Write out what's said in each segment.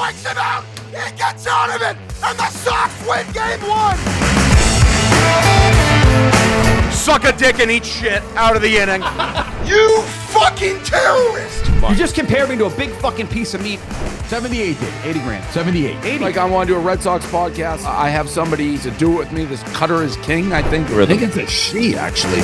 strikes him out. He gets out of it, and the Sox win game 1. Suck a dick and eat shit out of the inning. You fucking terrorist! You just compared me to a big fucking piece of meat. 78, dude. 80 grand. 78. 80. Like, I want to do a Red Sox podcast. I have somebody to do it with me. This Cutter is King, I think. I think it's a she, actually.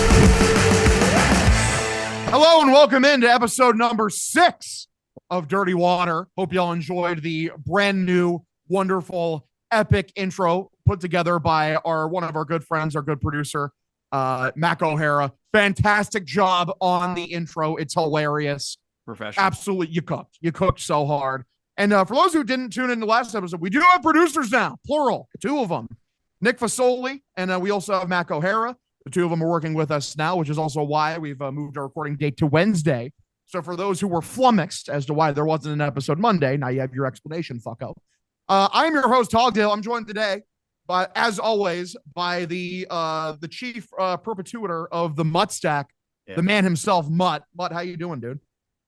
Hello and welcome into episode number 6 of Dirty Water. Hope y'all enjoyed the brand new, wonderful, epic intro put together by one of our good friends, our good producer, Mac O'Hara. Fantastic job on the intro. It's hilarious. Professional. Absolutely. You cooked so hard. And for those who didn't tune in the last episode, we do have producers now, plural, 2 of them. Nick Fasoli, and we also have Mac O'Hara. The 2 of them are working with us now, which is also why we've moved our recording date to Wednesday. So for those who were flummoxed as to why there wasn't an episode Monday, now you have your explanation, fucko. I'm your host, Hogdale. I'm joined today, as always, by the chief perpetuator of the Mutt Stack, the man himself, Mutt. Mutt, how you doing, dude?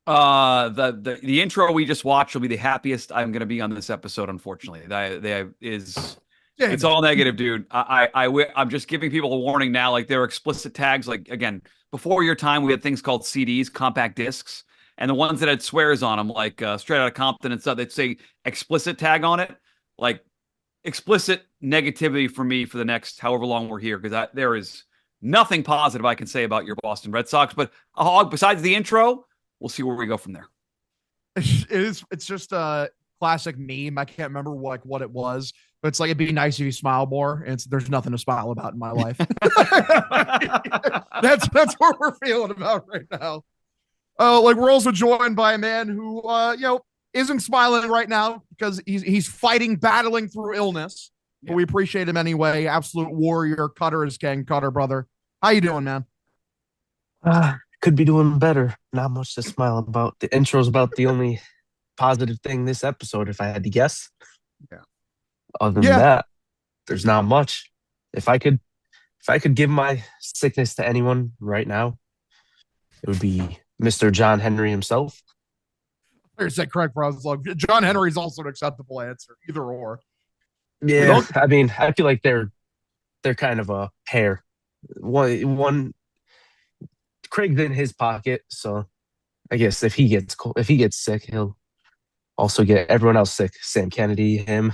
The intro we just watched will be the happiest I'm going to be on this episode. Unfortunately, it's all negative, dude. I'm just giving people a warning now. Like, there are explicit tags. Like, again, before your time, we had things called CDs, compact discs, and the ones that had swears on them, like Straight Outta Compton and stuff, they'd say explicit tag on it. Like, explicit negativity for me for the next however long we're here, because there is nothing positive I can say about your Boston Red Sox. But besides the intro, we'll see where we go from there. It's just a classic meme. I can't remember what it was, but it's like, it'd be nice if you smile more. And there's nothing to smile about in my life. That's what we're feeling about right now. Like, we're also joined by a man who isn't smiling right now because he's battling through illness. But we appreciate him anyway. Absolute warrior, KutterIsKing, Cutter brother. How you doing, man? Could be doing better. Not much to smile about. The intro's about the only positive thing this episode, if I had to guess. Yeah. Other than that, there's not much. If I could give my sickness to anyone right now, it would be Mr. John Henry himself. I said correct, bro. John Henry is also an acceptable answer, either or. Yeah, I mean, I feel like they're kind of a pair. One Craig's in his pocket, so I guess if he gets sick, he'll also get everyone else sick. Sam Kennedy, him.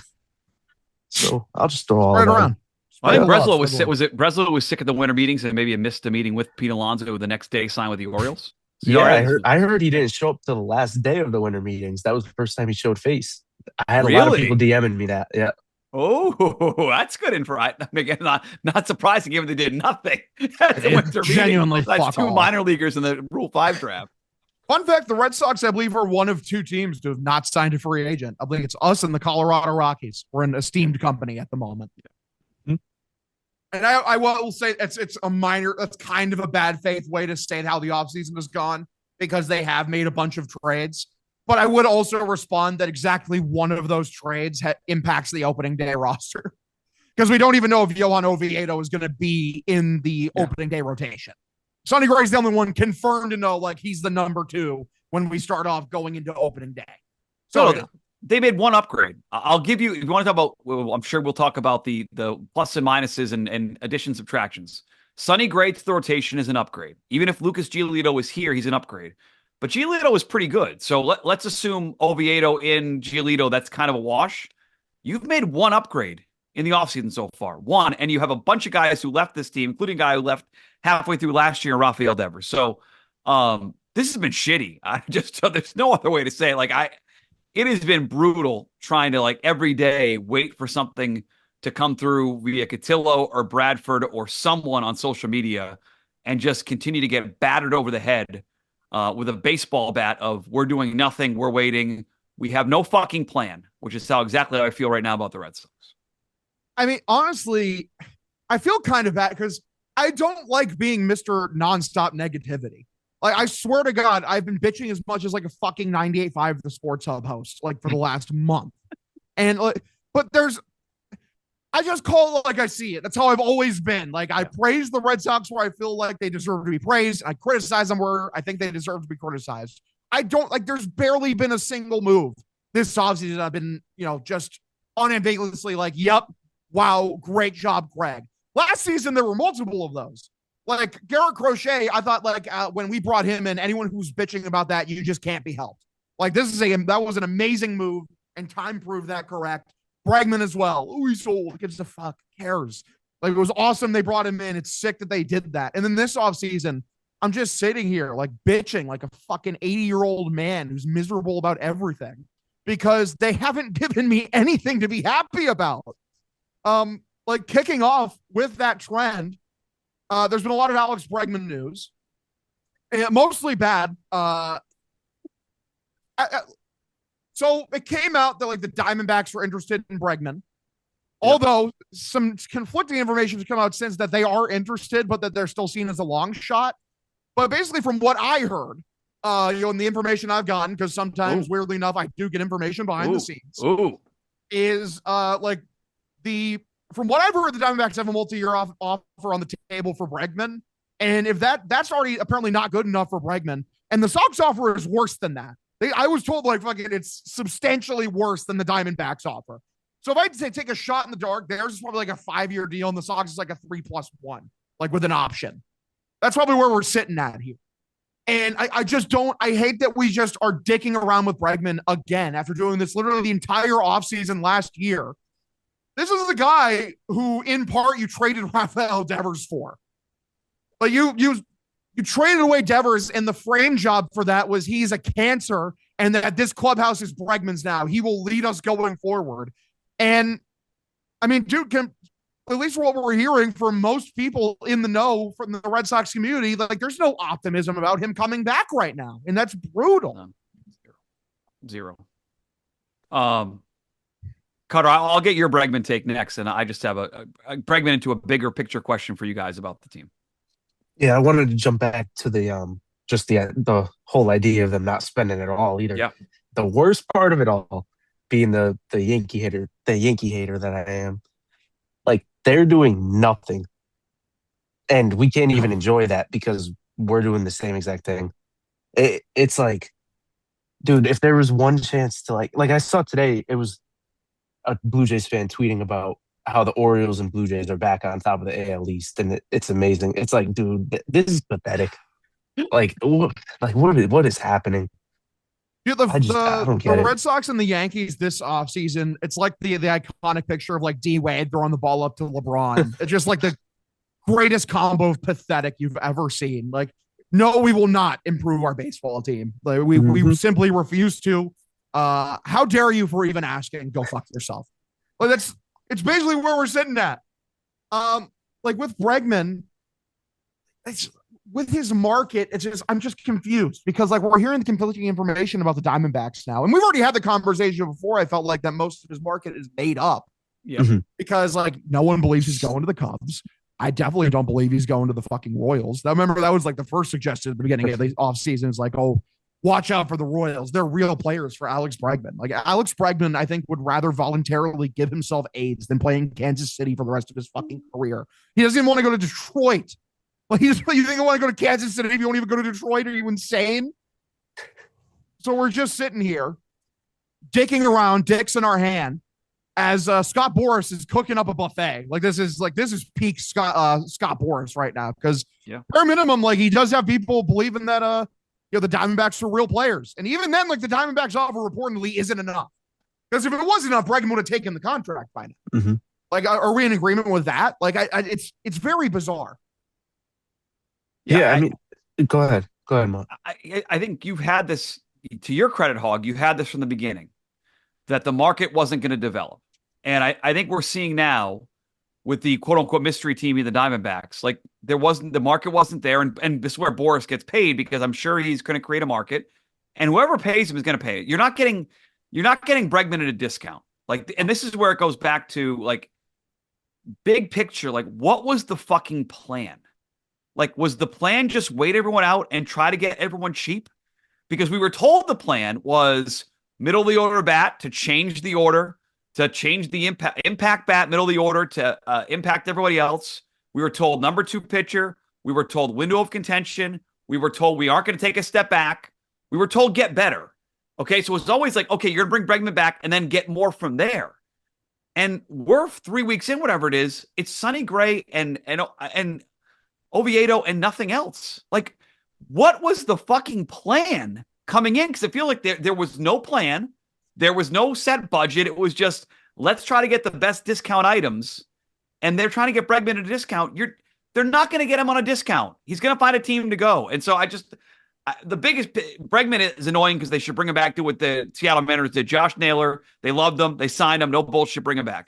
So I'll just throw all around. I think Breslow was sick. Was it Breslow was sick at the winter meetings and maybe missed a meeting with Pete Alonso the next day, signed with the Orioles? I heard he didn't show up to the last day of the winter meetings. That was the first time he showed face. I had a lot of people DMing me that. Yeah. Oh, that's good info. Again, not surprising given they did nothing at the winter genuinely meeting. That's 2 minor leaguers in the Rule 5 draft. Fun fact, the Red Sox, I believe, are one of 2 teams to have not signed a free agent. I believe it's us and the Colorado Rockies. We're an esteemed company at the moment. Mm-hmm. And I will say it's that's kind of a bad faith way to state how the offseason has gone, because they have made a bunch of trades. But I would also respond that exactly one of those trades impacts the opening day roster, because we don't even know if Johan Oviedo is going to be in the opening day rotation. Sonny Gray's the only one confirmed to know, like, he's the number 2 when we start off going into opening day. So they made one upgrade. I'll give you, if you want to talk about, I'm sure we'll talk about the plus and minuses and additions, subtractions. Sonny Gray to the rotation is an upgrade. Even if Lucas Giolito is here, he's an upgrade. But Giolito is pretty good. So let's assume Oviedo in Giolito, that's kind of a wash. You've made one upgrade in the offseason so far. One, and you have a bunch of guys who left this team, including a guy who left halfway through last year, Rafael Devers. So this has been shitty. There's no other way to say it. It has been brutal trying to, like, every day wait for something to come through via Cotillo or Bradford or someone on social media and just continue to get battered over the head with a baseball bat of, we're doing nothing, we're waiting, we have no fucking plan, which is exactly how I feel right now about the Red Sox. I mean, honestly, I feel kind of bad because I don't like being Mr. Nonstop negativity. Like, I swear to God, I've been bitching as much as like a fucking 98.5 The Sports Hub host, like, for the last month. And but I just call it like I see it. That's how I've always been. Like, I praise the Red Sox where I feel like they deserve to be praised. I criticize them where I think they deserve to be criticized. I don't, like, there's barely been a single move this offseason I've been, just unambiguously like, yep, wow, great job, Greg. Last season, there were multiple of those. Like Garrett Crochet, I thought when we brought him in, anyone who's bitching about that, you just can't be helped. Like that was an amazing move, and time proved that correct. Bregman as well. Oh, he's old. Gives a fuck. Cares. Like it was awesome they brought him in. It's sick that they did that. And then this offseason, I'm just sitting here like bitching like a fucking 80-year-old man who's miserable about everything because they haven't given me anything to be happy about. Like kicking off with that trend, there's been a lot of Alex Bregman news, mostly bad. So it came out that like the Diamondbacks were interested in Bregman, although some conflicting information has come out since that they are interested, but that they're still seen as a long shot. But basically, from what I heard, and the information I've gotten, because sometimes, weirdly enough, I do get information behind the scenes, is from what I've heard, the Diamondbacks have a multi-year offer on the table for Bregman. And if that's already apparently not good enough for Bregman, and the Sox offer is worse than that. I was told like fucking it's substantially worse than the Diamondbacks offer. So if I'd say take a shot in the dark, theirs is probably like a 5-year deal, and the Sox is like a 3+1, like with an option. That's probably where we're sitting at here. And I hate that we just are dicking around with Bregman again after doing this literally the entire offseason last year. This is the guy who, in part, you traded Rafael Devers for. But you traded away Devers, and the frame job for that was he's a cancer, and that this clubhouse is Bregman's now. He will lead us going forward. And, I mean, dude, at least what we're hearing from most people in the know from the Red Sox community, like there's no optimism about him coming back right now. And that's brutal. Zero. Cutter, I'll get your Bregman take next, and I just have a Bregman into a bigger picture question for you guys about the team. Yeah, I wanted to jump back to the just the whole idea of them not spending it all either. Yeah. The worst part of it all being the Yankee hater that I am. Like they're doing nothing. And we can't even enjoy that because we're doing the same exact thing. It's like, dude, if there was one chance to like I saw today, it was a Blue Jays fan tweeting about how the Orioles and Blue Jays are back on top of the AL East, and it's amazing. It's like, dude, this is pathetic. Like what is happening? Dude, the Red Sox and the Yankees this offseason, it's like the iconic picture of like D Wade throwing the ball up to LeBron. It's just like the greatest combo of pathetic you've ever seen. Like, no, we will not improve our baseball team. Like, we simply refuse to. How dare you for even asking? Go fuck yourself. Like it's basically where we're sitting at. Like with Bregman, it's with his market. I'm just confused because like we're hearing the conflicting information about the Diamondbacks now, and we've already had the conversation before. I felt like that most of his market is made up. Yeah, because like no one believes he's going to the Cubs. I definitely don't believe he's going to the fucking Royals. I remember that was like the first suggestion at the beginning of the offseason. It's like, oh, watch out for the Royals. They're real players for Alex Bregman. Like Alex Bregman, I think, would rather voluntarily give himself AIDS than play in Kansas City for the rest of his fucking career. He doesn't even want to go to Detroit. Like you think I want to go to Kansas City if you won't even go to Detroit? Are you insane? So we're just sitting here, dicking around, dicks in our hand, as Scott Boras is cooking up a buffet. This is peak Scott Boras right now. Because bare minimum, like he does have people believing that the Diamondbacks are real players. And even then, like the Diamondbacks offer reportedly isn't enough. Because if it was enough, Bregman would have taken the contract by now. Mm-hmm. Like, are we in agreement with that? Like, it's very bizarre. Yeah, I mean, go ahead, Mark. I think you've had this, to your credit, Hog, you had this from the beginning, that the market wasn't going to develop. And I think we're seeing now with the quote-unquote mystery team of the Diamondbacks, like the market wasn't there, and this is where Boras gets paid because I'm sure he's going to create a market, and whoever pays him is going to pay it. You're not getting Bregman at a discount. Like, and this is where it goes back to like big picture. Like, what was the fucking plan? Like, was the plan just wait everyone out and try to get everyone cheap? Because we were told the plan was middle of the order bat to change the order, to change the impact bat, middle of the order to impact everybody else. We were told number 2 pitcher. We were told window of contention. We were told we aren't going to take a step back. We were told get better. Okay, so it's always like, okay, you're going to bring Bregman back and then get more from there. And we're 3 weeks in, whatever it is. It's Sonny Gray and Oviedo and nothing else. Like, what was the fucking plan coming in? Because I feel like there was no plan. There was no set budget. It was just, let's try to get the best discount items. And they're trying to get Bregman at a discount. They're not going to get him on a discount. He's going to find a team to go. And so the biggest Bregman is annoying because they should bring him back to what the Seattle Mariners did. Josh Naylor, they loved him. They signed him. No bullshit, bring him back.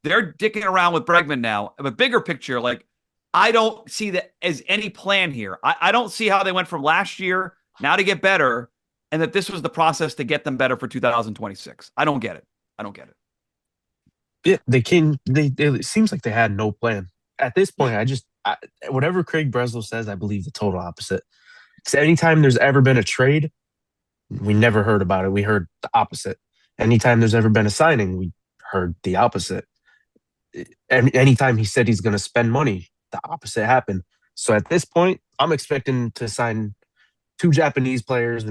They're dicking around with Bregman now. Of a bigger picture, like, I don't see that as any plan here. I don't see how they went from last year now to get better, and that this was the process to get them better for 2026. I don't get it. Yeah, it seems like they had no plan. At this point, whatever Craig Breslow says, I believe the total opposite. Because anytime there's ever been a trade, we never heard about it. We heard the opposite. Anytime there's ever been a signing, we heard the opposite. And anytime he said he's going to spend money, the opposite happened. So at this point, I'm expecting to sign 2 Japanese players,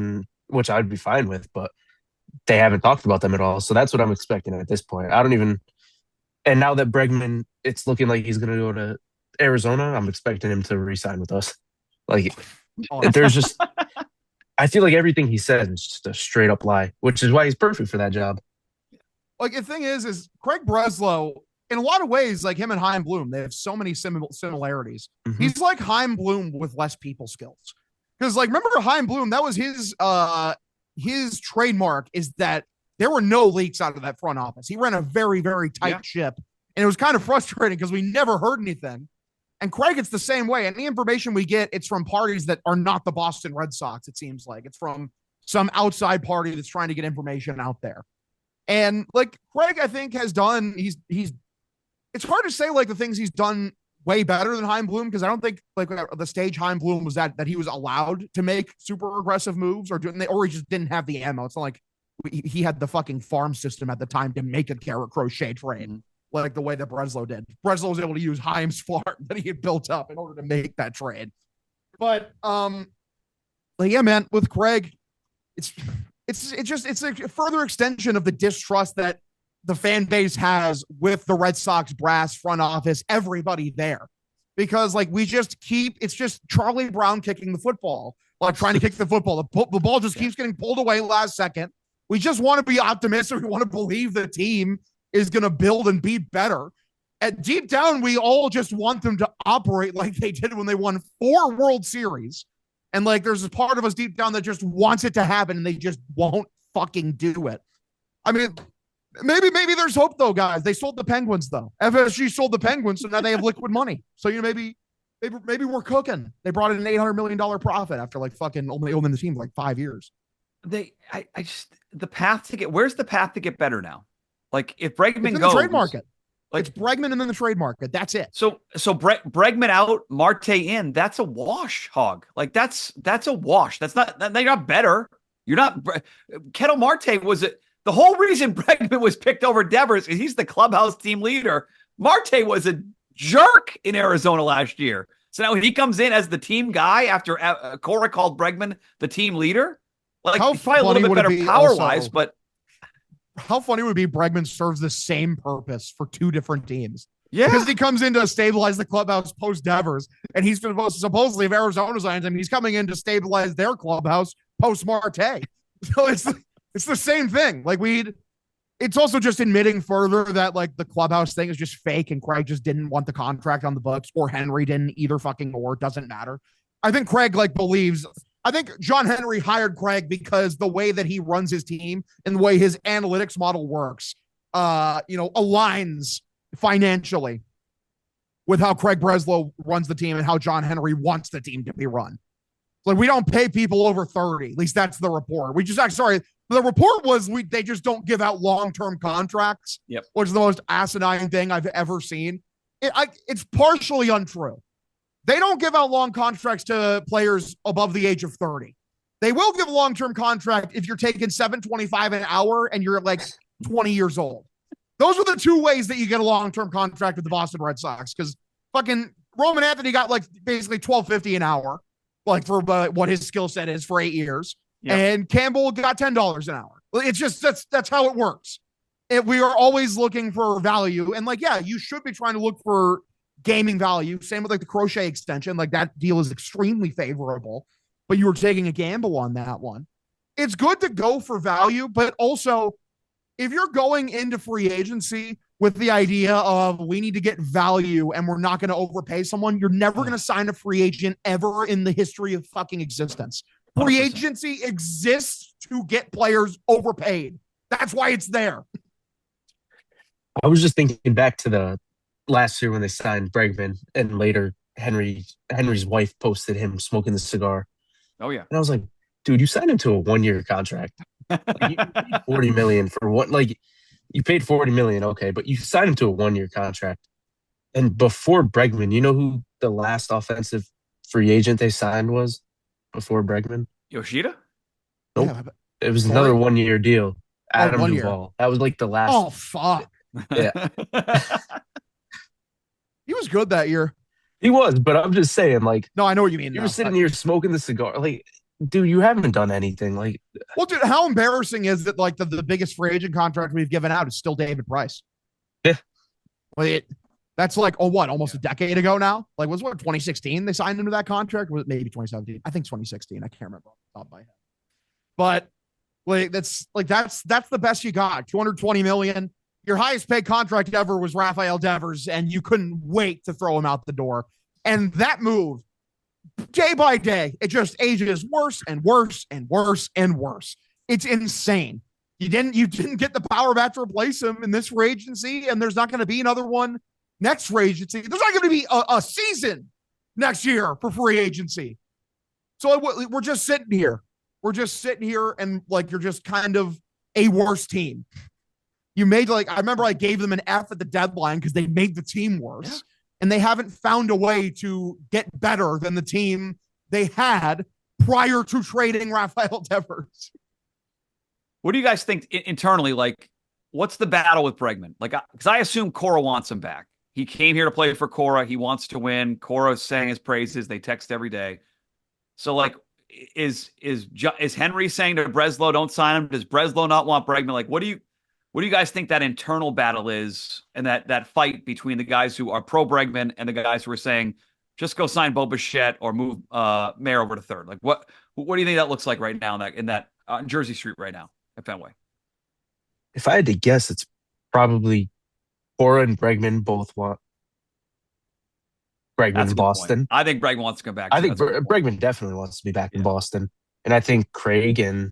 which I'd be fine with, but they haven't talked about them at all. So that's what I'm expecting at this point. And now that Bregman, it's looking like he's going to go to Arizona, I'm expecting him to re-sign with us. Like, there's just, I feel like everything he said is just a straight up lie, which is why he's perfect for that job. Like, the thing is Craig Breslow, in a lot of ways, like him and Chaim Bloom, they have so many similarities. Mm-hmm. He's like Chaim Bloom with less people skills. Because, like, remember Chaim Bloom, that was his trademark, is that there were no leaks out of that front office. He ran a very, very tight ship. And it was kind of frustrating because we never heard anything. And Craig, it's the same way. Any information we get, it's from parties that are not the Boston Red Sox, it seems like. It's from some outside party that's trying to get information out there. And, like, Craig, I think, has done, it's hard to say, like, the things he's done way better than Chaim Bloom, because I don't think, like, the stage Chaim Bloom was at, that he was allowed to make super aggressive moves, or he just didn't have the ammo. It's not like he had the fucking farm system at the time to make a Garrett Crochet trade, like the way that Breslow did. Breslow was able to use Chaim's farm that he had built up in order to make that trade. But, like, yeah, man, with Craig, it's a further extension of the distrust that the fan base has with the Red Sox brass, front office, everybody there. Because, like, it's just Charlie Brown kicking the football, like trying to kick the football. The ball just keeps getting pulled away last second. We just want to be optimistic. We want to believe the team is going to build and be better. And deep down, we all just want them to operate like they did when they won 4 World Series. And, like, there's a part of us deep down that just wants it to happen, and they just won't fucking do it. I mean, maybe there's hope, though, guys. They sold the Penguins, though. FSG sold the Penguins, so now they have liquid money. So, you know, maybe we're cooking. They brought in an $800 million profit after, like, fucking only owning the team for like 5 years. Where's the path to get better now? Like, if Bregman it's in goes, the trade market, like, it's Bregman and then the trade market. That's it. So Bregman out, Marte in. That's a wash, Hog. Like, that's a wash. You're not better. You're not. Ketel Marte was it. The whole reason Bregman was picked over Devers is he's the clubhouse team leader. Marte was a jerk in Arizona last year. So now when he comes in as the team guy after Cora called Bregman the team leader, like, he's probably a little bit better power-wise, but how funny would it be Bregman serves the same purpose for 2 different teams? Yeah. Because he comes in to stabilize the clubhouse post-Devers, and he's supposedly, if Arizona signs him, he's coming in to stabilize their clubhouse post-Marte. So it's the same thing. Like, it's also just admitting further that, like, the clubhouse thing is just fake, and Craig just didn't want the contract on the books, or Henry didn't either, fucking, or it doesn't matter. I think Craig, like, I think John Henry hired Craig because the way that he runs his team and the way his analytics model works, aligns financially with how Craig Breslow runs the team and how John Henry wants the team to be run. Like, we don't pay people over 30. At least that's the report. The report was they just don't give out long-term contracts, which is the most asinine thing I've ever seen. It's partially untrue. They don't give out long contracts to players above the age of 30. They will give a long-term contract if you're taking $7.25 an hour and you're, like, 20 years old. Those are the 2 ways that you get a long-term contract with the Boston Red Sox, because fucking Roman Anthony got, like, basically $12.50 an hour, like, for what his skill set is for 8 years. and Campbell got $10 an hour. It's just that's how it works. We are always looking for value, and like, yeah, you should be trying to look for gaming value. Same with like the Crochet extension. Like that deal is extremely favorable, but you were taking a gamble on that one. It's good to go for value, but also if you're going into free agency with the idea of we need to get value and we're not going to overpay someone, you're never going to sign a free agent ever in the history of fucking existence. Free 100%. agency exists to get players overpaid. That's why it's there. I was just thinking back to the last year when they signed Bregman, and later Henry's wife posted him smoking the cigar. Oh yeah. And I was like, dude, you signed him to a 1-year contract. Like, you paid $40 million for what? Like, you paid $40 million, okay, but you signed him to a 1-year contract. And before Bregman, you know who the last offensive free agent they signed was before Bregman? Yoshida? Nope. Yeah, It was another 1-year deal. Adam 1 year. Duvall. That was like the last. Oh, fuck. Yeah. He was good that year. He was, but I'm just saying, like, No, I know what you mean. you were sitting here smoking the cigar. Like, dude, you haven't done anything. Like, Well, dude, how embarrassing is it? Like the biggest free agent contract we've given out is still David Price. Yeah. That's like, almost a decade ago now? Like, was what, 2016 they signed him to that contract? Was it maybe 2017? I think 2016. I can't remember off the top of my head. But like that's the best you got. $220 million. Your highest paid contract ever was Rafael Devers, and you couldn't wait to throw him out the door. And that move, day by day, it just ages worse and worse and worse and worse. It's insane. You didn't get the power back to replace him in this free agency, and there's not going to be another one next free agency. There's not going to be a season next year for free agency. So we're just sitting here. We're just sitting here, and like you're just kind of a worse team. You made I remember I gave them an F at the deadline because they made the team worse, and they haven't found a way to get better than the team they had prior to trading Rafael Devers. What do you guys think internally? Like, what's the battle with Bregman? Like, because I assume Cora wants him back. He came here to play for Cora. He wants to win. Cora's saying his praises. They text every day. So, like, is Henry saying to Breslow, "Don't sign him"? Does Breslow not want Bregman? Like, what do you guys think that internal battle is, and that fight between the guys who are pro Bregman and the guys who are saying, just go sign Bo Bichette or move Mayer over to third? Like, what do you think that looks like right now in that Jersey Street right now at Fenway? if I had to guess, it's probably Cora and Bregman both want Bregman in Boston. I think Bregman wants to come back. I think Bregman definitely wants to be back in Boston. And I think Craig and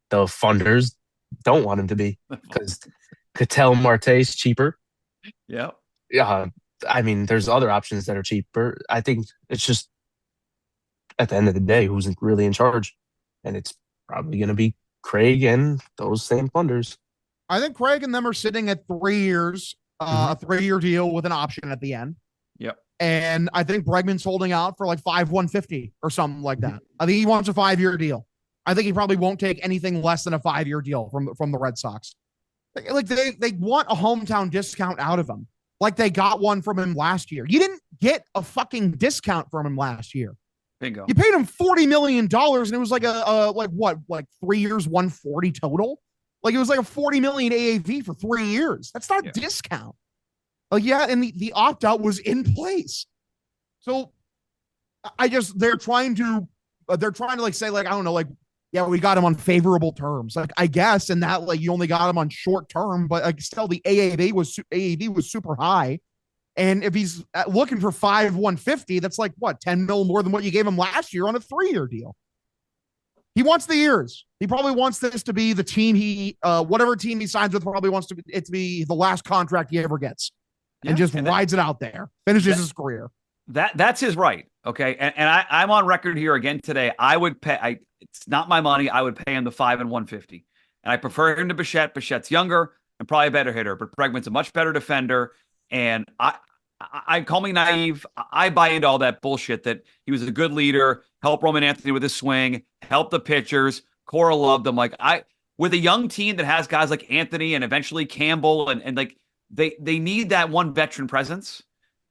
the funders don't want him to be because Ketel Marte's cheaper. Yeah. Yeah. I mean, there's other options that are cheaper. I think it's just at the end of the day, who's really in charge? And it's probably going to be Craig and those same funders. I think Craig and them are sitting at 3 years, a 3-year deal with an option at the end. Yep. And I think Bregman's holding out for like 5,150 or something like that. I think he wants a 5-year deal. I think he probably won't take anything less than a 5-year deal from the Red Sox. Like they want a hometown discount out of him. Like they got one from him last year. You didn't get a fucking discount from him last year. Bingo. You paid him $40 million and it was like like 3 years, 140 total. Like it was like a 40 million AAV for 3 years. That's not a discount. Like, yeah, and the opt-out was in place. So they're trying to like say, like, I don't know, like, yeah, we got him on favorable terms. Like, I guess, and that, like, you only got him on short term, but like still the AAV was super high. And if he's looking for 5,150, that's like what, 10 mil more than what you gave him last year on a 3-year deal. He wants the years. He probably wants this to be the team whatever team he signs with probably wants it to be the last contract he ever gets. And just rides it out there, finishes his career. That's his right. Okay. And I'm on record here again today. I would pay, it's not my money. I would pay him the 5,150. And I prefer him to Bichette. Bichette's younger and probably a better hitter, but Bregman's a much better defender. And I call me naive. I buy into all that bullshit that he was a good leader, helped Roman Anthony with his swing, helped the pitchers. Cora loved him. Like with a young team that has guys like Anthony and eventually Campbell and like, They need that one veteran presence,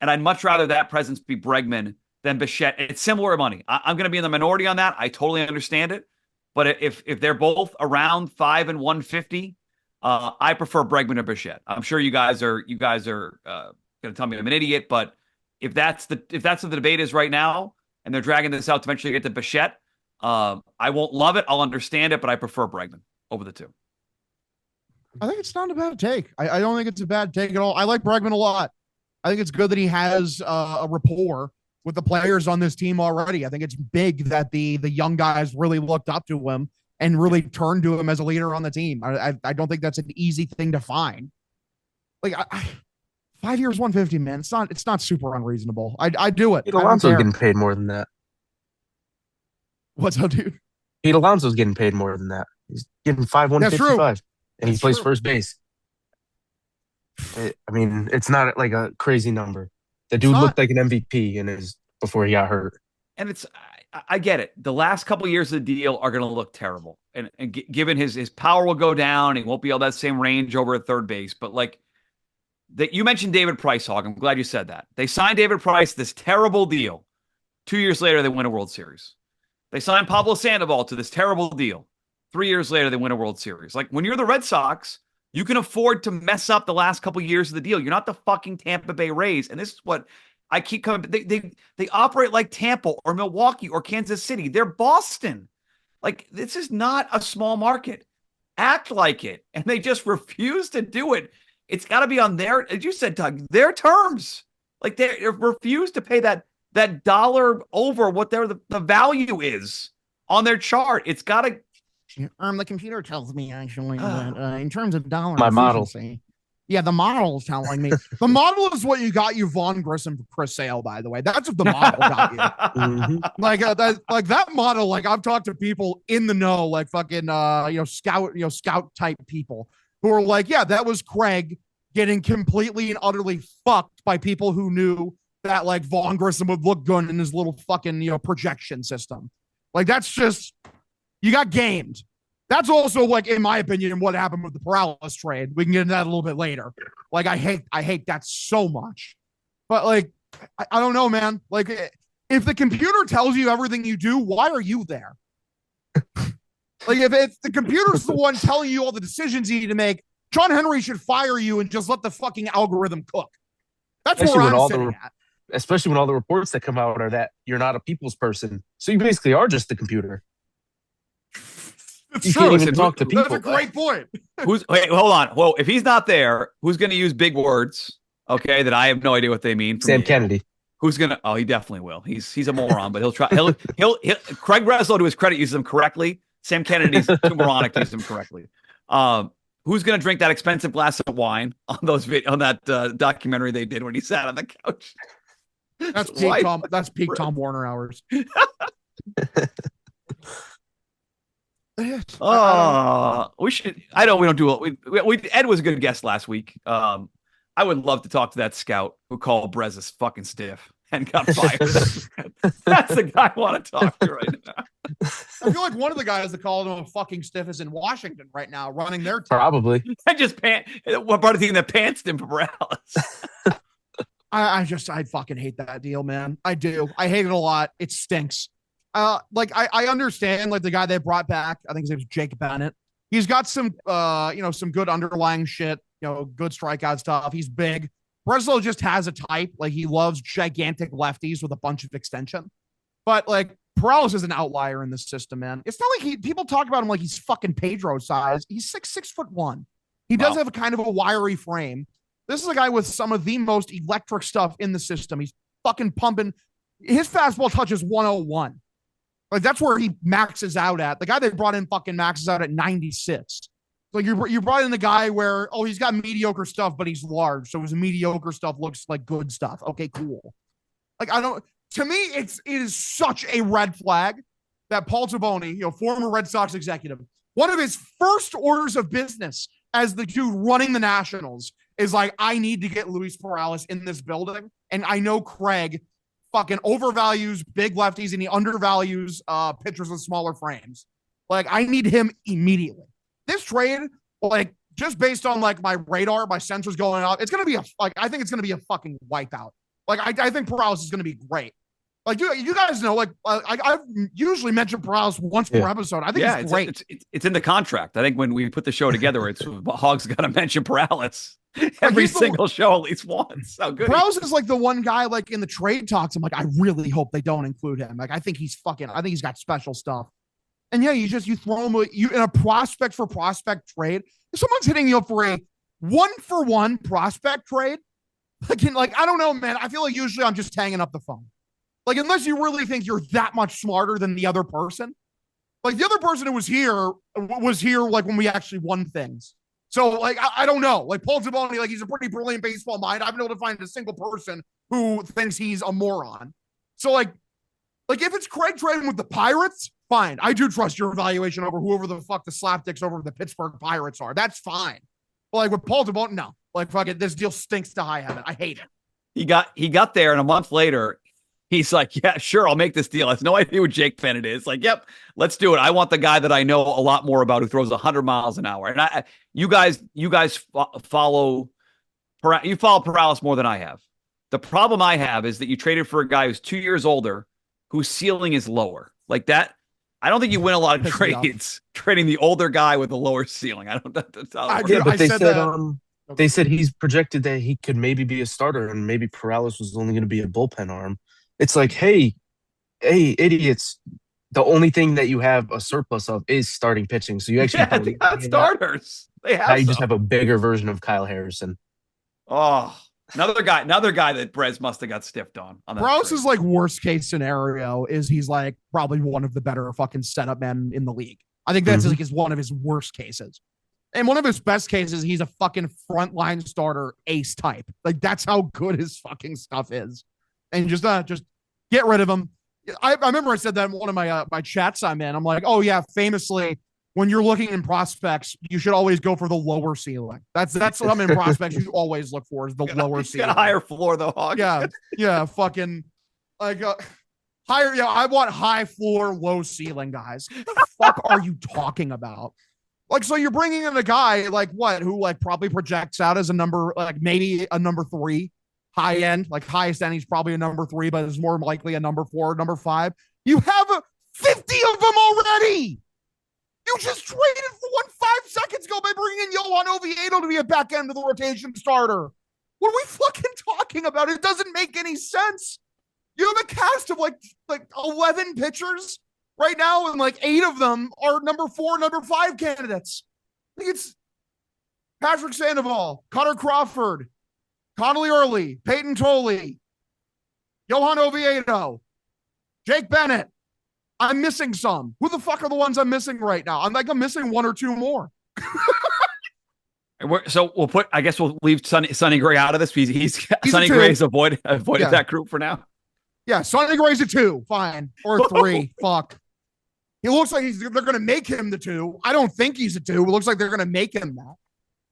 and I'd much rather that presence be Bregman than Bichette. It's similar money. I'm going to be in the minority on that. I totally understand it, But if they're both around 5 and 150, I prefer Bregman or Bichette. I'm sure you guys are going to tell me I'm an idiot, but if that's what the debate is right now, and they're dragging this out to eventually get to Bichette, I won't love it. I'll understand it, but I prefer Bregman over the two. I think it's not a bad take. I don't think it's a bad take at all. I like Bregman a lot. I think it's good that he has a rapport with the players on this team already. I think it's big that the young guys really looked up to him and really turned to him as a leader on the team. I don't think that's an easy thing to find. Like 5 years, 150, man. It's not super unreasonable. I do it. Pete Alonso's getting paid more than that. What's up, dude? Pete Alonso's getting paid more than that. He's getting 155, and he plays first base. I mean, it's not like a crazy number. The dude looked like an MVP before he got hurt. And I get it. The last couple of years of the deal are going to look terrible, and given his power will go down, he won't be able that same range over at third base. But like that, you mentioned David Price, Hog. I'm glad you said that. They signed David Price, this terrible deal. 2 years later, they win a World Series. They signed Pablo Sandoval to this terrible deal. 3 years later, they win a World Series. Like, when you're the Red Sox, you can afford to mess up the last couple years of the deal. You're not the fucking Tampa Bay Rays. And this is what I keep coming. They operate like Tampa or Milwaukee or Kansas City. They're Boston. Like, this is not a small market. Act like it. And they just refuse to do it. It's got to be on their, as you said, Doug, their terms. Like, they refuse to pay that dollar over what the value is on their chart. It's got to. The computer tells me actually that in terms of dollar my model. Yeah, the model is telling me. The model is what you got you Vaughn Grissom for Chris Sale, by the way. that's what the model got you. Mm-hmm. Like that model. Like, I've talked to people in the know, like fucking scout type people who are like, yeah, that was Craig getting completely and utterly fucked by people who knew that like Vaughn Grissom would look good in his little fucking projection system. Like, that's just, you got gamed. That's also, like, in my opinion, what happened with the Perales trade. We can get into that a little bit later. Like, I hate that so much. But like, I don't know, man. Like, if the computer tells you everything you do, why are you there? Like, if the computer's the one telling you all the decisions you need to make, John Henry should fire you and just let the fucking algorithm cook. That's where I'm sitting at. Especially when all the reports that come out are that you're not a people's person. So you basically are just the computer. It's true. Can't even talk to people. That's a great point. Wait, hold on. Well, if he's not there, who's going to use big words? Okay, that I have no idea what they mean. Sam Kennedy. Who's gonna? Oh, he definitely will. He's a moron, but he'll try. He'll Craig Breslow, to his credit, uses them correctly. Sam Kennedy's too moronic to use them correctly. Who's gonna drink that expensive glass of wine on that documentary they did when he sat on the couch? That's peak Tom. That's peak Tom Warner hours. We should. I know we don't do it. We Ed was a good guest last week. I would love to talk to that scout who called Brez's fucking stiff and got fired. That's the guy I want to talk to right now. I feel like one of the guys that called him a fucking stiff is in Washington right now, running their team. Probably. I just what part of the team that pantsed him for Perales? I fucking hate that deal, man. I do. I hate it a lot. It stinks. Like I understand, like, the guy they brought back, I think his name was Jake Bennett. He's got some some good underlying shit, good strikeout stuff. He's big. Breslow just has a type. Like, he loves gigantic lefties with a bunch of extension. But like, Perales is an outlier in this system, man. It's not like people talk about him like he's fucking Pedro size. He's 6'1". He does have a kind of a wiry frame. This is a guy with some of the most electric stuff in the system. He's fucking pumping. His fastball touches 101. Like, that's where he maxes out at. The guy they brought in fucking maxes out at 96. Like, you brought in the guy where, he's got mediocre stuff, but he's large. So his mediocre stuff looks like good stuff. Okay, cool. Like, to me, it is such a red flag that Paul Taboni, former Red Sox executive, one of his first orders of business as the dude running the Nationals is like, I need to get Luis Perales in this building. And I know Craig fucking overvalues big lefties and he undervalues pitchers with smaller frames. Like, I need him immediately. This trade, like, just based on like my radar, my sensors going up, it's gonna be I think it's gonna be a fucking wipeout. Like, I think Perales is gonna be great. Like you guys know, like I've usually mentioned Perales once per episode. I think it's great. It's in the contract. I think when we put the show together, it's Hog's got to mention Perales every single show at least once. How good Perales is like the one guy like in the trade talks. I'm like, I really hope they don't include him. Like I think he's got special stuff. And yeah, you throw him in a prospect for prospect trade. If someone's hitting you up for a 1-for-1 prospect trade, like I don't know, man. I feel like usually I'm just hanging up the phone. Like, unless you really think you're that much smarter than the other person. Like, the other person who was here like when we actually won things. So, like, I don't know. Like, Paul Giamatti, like, he's a pretty brilliant baseball mind. I've been able to find a single person who thinks he's a moron. So, like if it's Craig trading with the Pirates, fine. I do trust your evaluation over whoever the fuck the slapdicks over the Pittsburgh Pirates are. That's fine. But, like, with Paul Giamatti, no. Like, fuck it. This deal stinks to high heaven. I hate it. He got there, and a month later, he's like, yeah, sure, I'll make this deal. I have no idea what Jake Bennett is. Like, yep, let's do it. I want the guy that I know a lot more about who throws 100 miles an hour. And you guys follow Perales more than I have. The problem I have is that you traded for a guy who's 2 years older, whose ceiling is lower. Like that, I don't think you win a lot of trades trading the older guy with a lower ceiling. I don't. That's how it works. But they said he's projected that he could maybe be a starter, and maybe Perales was only going to be a bullpen arm. It's like, hey, idiots. The only thing that you have a surplus of is starting pitching. So you actually got starters. They have. Now you just have a bigger version of Kyle Harrison. Oh, another guy that Brez must have got stiffed on. Perales' like worst case scenario is he's like probably one of the better fucking setup men in the league. I think that's like is one of his worst cases. And one of his best cases, he's a fucking frontline starter ace type. Like that's how good his fucking stuff is. And just get rid of him. I remember I said that in one of my chats I'm in. I'm like, oh yeah, famously, when you're looking in prospects, you should always go for the lower ceiling. That's what I'm in prospects. You always look for is the lower ceiling. Got a higher floor though, Hog. Yeah, fucking like higher. Yeah, I want high floor, low ceiling guys. What the fuck are you talking about? Like, so you're bringing in a guy like what, who like probably projects out as a number, like maybe a number 3. High end, like highest end, he's probably a number 3, but is more likely a number 4, number 5. You have 50 of them already. You just traded for 5 seconds ago by bringing in Johan Oviedo to be a back end of the rotation starter. What are we fucking talking about? It doesn't make any sense. You have a cast of like 11 pitchers right now, and like 8 of them are number 4, number 5 candidates. I think it's Patrick Sandoval, Cutter Crawford, Connolly Early, Peyton Tolley, Johan Oviedo, Jake Bennett. I'm missing some. Who the fuck are the ones I'm missing right now? I'm missing 1 or 2 more. So we'll leave Sonny Gray out of this. He's Sonny Gray's avoided that group for now. Yeah, Sonny Gray's a 2, fine, or 3. Fuck. He looks like they're going to make him the 2. I don't think he's a 2. It looks like they're going to make him that.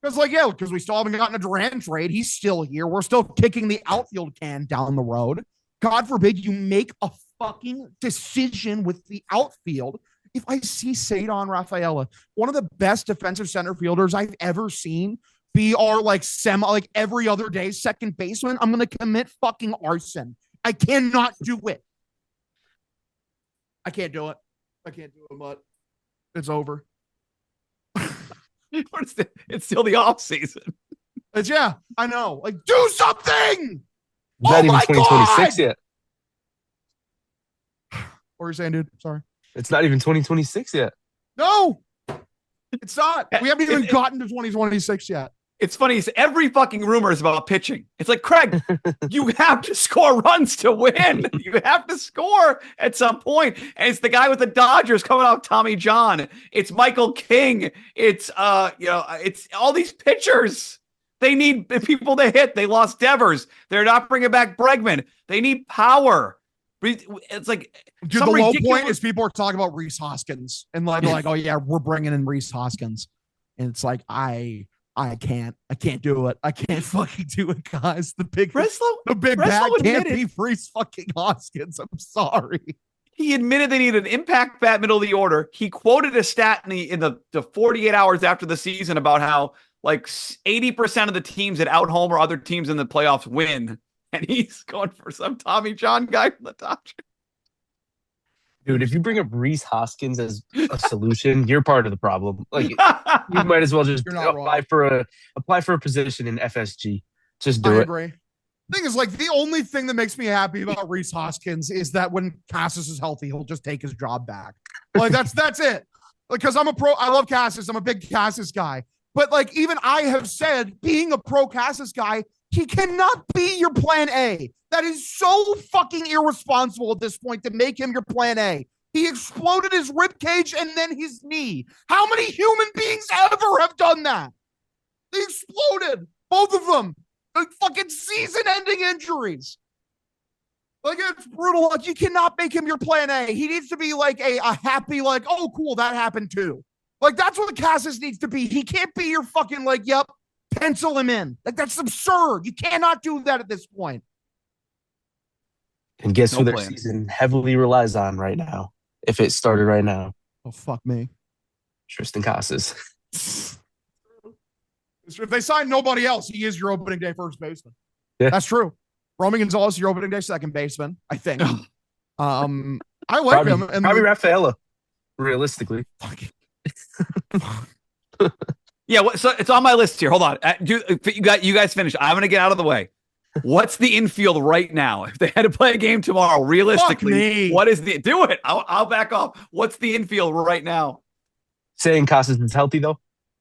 Because we still haven't gotten a Durant trade. He's still here. We're still kicking the outfield can down the road. God forbid you make a fucking decision with the outfield. If I see Cedar Rafaela, one of the best defensive center fielders I've ever seen, be our like every other day second baseman, I'm going to commit fucking arson. I cannot do it. I can't do it. But it's over. It's still the off season. Yeah, I know. Like, do something. Not even 2026 yet. What were you saying, dude? Sorry. It's not even 2026 yet. No, it's not. We haven't even gotten to 2026 yet. It's funny. Every fucking rumor is about pitching. It's like, Craig, you have to score runs to win. You have to score at some point. And it's the guy with the Dodgers coming off Tommy John. It's Michael King. It's it's all these pitchers. They need people to hit. They lost Devers. They're not bringing back Bregman. They need power. It's like, dude, the low point is people are talking about Rhys Hoskins and like, oh yeah, we're bringing in Rhys Hoskins, and it's like I can't do it. I can't fucking do it, guys. The big bat can't be Rhys fucking Hoskins. I'm sorry. He admitted they need an impact bat middle of the order. He quoted a stat in the 48 hours after the season about how like 80% of the teams that out home or other teams in the playoffs win and he's going for some Tommy John guy from the Dodgers. Dude, if you bring up Reese Hoskins as a solution, you're part of the problem. Like, you might as well just apply for a position in FSG. Just do it. I agree. Thing is, like, the only thing that makes me happy about Reese Hoskins is that when Cassis is healthy, he'll just take his job back. Like, that's it. Because I love Cassis. I'm a big Cassis guy. But like, even I have said, being a pro Cassis guy, he cannot be your plan A. That is so fucking irresponsible at this point to make him your plan A. He exploded his rib cage and then his knee. How many human beings ever have done that? They exploded. Both of them. Like fucking season-ending injuries. Like, it's brutal. Like, you cannot make him your plan A. He needs to be like a happy, like, oh, cool, that happened too. Like, that's what the Cassis needs to be. He can't be your fucking, like, yep, pencil him in. Like, that's absurd. You cannot do that at this point. And guess who their season heavily relies on right now? If it started right now. Oh, fuck me. Tristan Cassis. If they sign nobody else, he is your opening day first baseman. Yeah. That's true. Romy Gonzalez, your opening day second baseman, I think. I like him. And probably Rafaela, realistically. Yeah, so it's on my list here. Hold on. You guys finish. I'm going to get out of the way. What's the infield right now? If they had to play a game tomorrow, realistically, what is the... Do it. I'll back off. What's the infield right now? Saying Cassis is healthy, though?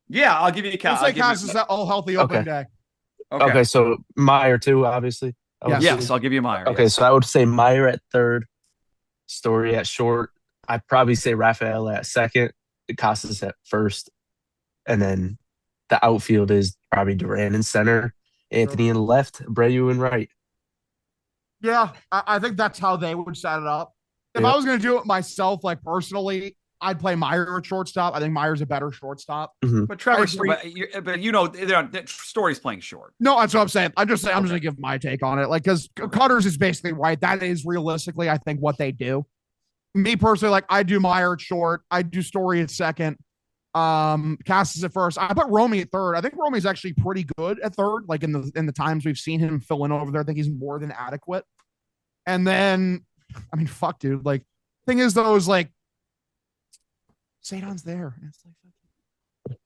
Yeah, I'll give you a count. I'll say Cassis is all healthy opening day. Okay, so Meyer, too, obviously. Yes, I'll give you Meyer. Okay, so I would say Meyer at third, Story at short. I'd probably say Rafael at second, Casas at first. And then the outfield is probably Duran in center, Anthony in left, Abreu in right. Yeah, I think that's how they would set it up. If I was going to do it myself, like personally, I'd play Meyer at shortstop. I think Meyer's a better shortstop. Mm-hmm. But Trevor, but you know, Story's playing short. No, that's what I'm saying. I'm just going to give my take on it. Like, because Cutters is basically right. That is realistically, I think, what they do. Me personally, like, I do Meyer at short. I do Story at second. Cassis at first. I put Romy at third. I think Romy's actually pretty good at third. Like in the times we've seen him fill in over there, I think he's more than adequate. And then, I mean, fuck, dude. Like, thing is, though, is like, Sadon's there. It's like,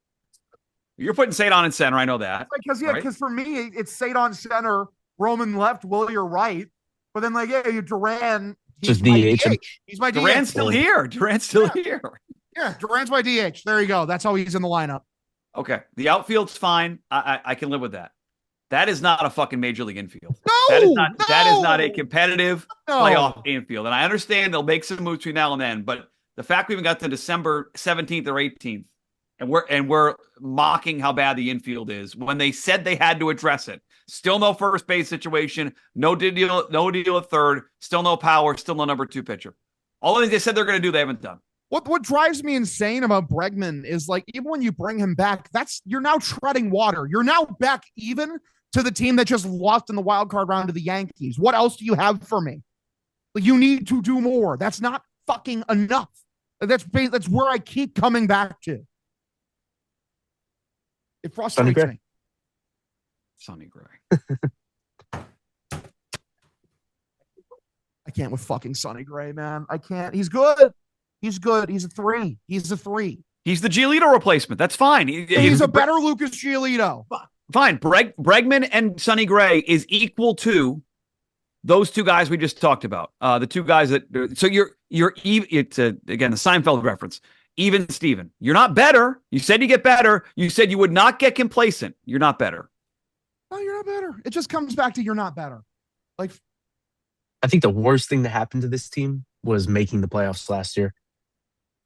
you're putting Sadon in center. I know that. Because for me, it's Sadon center, Roman left, Willier right. But then, like, yeah, Duran. Just DH. He's my DH. Duran's still here. Here. Yeah, Duran's my DH. There you go. That's how he's in the lineup. Okay. The outfield's fine. I can live with that. That is not a fucking major league infield. No, that is not a competitive playoff infield. And I understand they'll make some moves between now and then, but the fact we even got to December 17th or 18th, and we're mocking how bad the infield is when they said they had to address it. Still no first base situation, no deal at third, still no power, still no number two pitcher. All the things they said they're going to do, they haven't done. What drives me insane about Bregman is, like, even when you bring him back, you're now treading water. You're now back even to the team that just lost in the wild card round to the Yankees. What else do you have for me? Like, you need to do more. That's not fucking enough. That's where I keep coming back to. It frustrates me. Sonny Gray. I can't with fucking Sonny Gray, man. I can't. He's good. He's good. He's a 3. He's a 3. He's the Giolito replacement. That's fine. He's a better Lucas Giolito. Fine. Bregman and Sonny Gray is equal to those two guys we just talked about. The two guys that. So it's again the Seinfeld reference. Even Steven. You're not better. You said you get better. You said you would not get complacent. You're not better. No, you're not better. It just comes back to you're not better. Like, I think the worst thing that happened to this team was making the playoffs last year.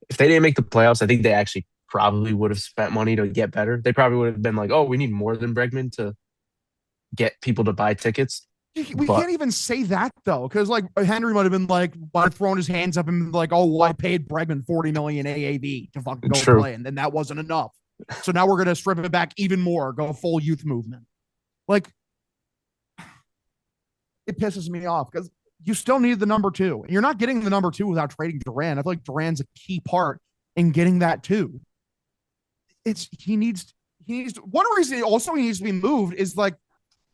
If they didn't make the playoffs, I think they actually probably would have spent money to get better. They probably would have been like, oh, we need more than Bregman to get people to buy tickets. We can't even say that, though, because, like, Henry might have been like, throwing his hands up and been like, oh, well, I paid Bregman $40 million AAV to fucking go play, and then that wasn't enough. So now we're going to strip it back even more, go full youth movement. Like, it pisses me off because you still need the number 2. And you're not getting the number 2 without trading Duran. I feel like Duran's a key part in getting that too. He needs one reason also he needs to be moved is, like,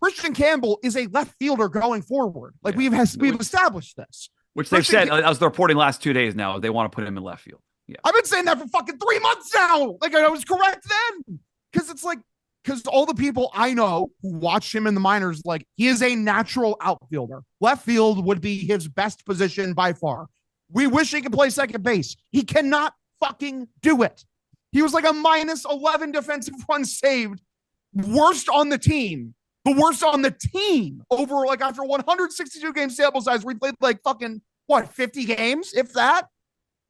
Christian Campbell is a left fielder going forward. Like we've established this. Which they've said, as they're reporting last 2 days now, they want to put him in left field. Yeah. I've been saying that for fucking 3 months now. Like I was correct then. Because all the people I know who watched him in the minors, like he is a natural outfielder. Left field would be his best position by far. We wish he could play second base. He cannot fucking do it. He was like a minus 11 defensive runs saved. Worst on the team. The worst on the team over like after 162 game sample size, we played like fucking 50 games, if that.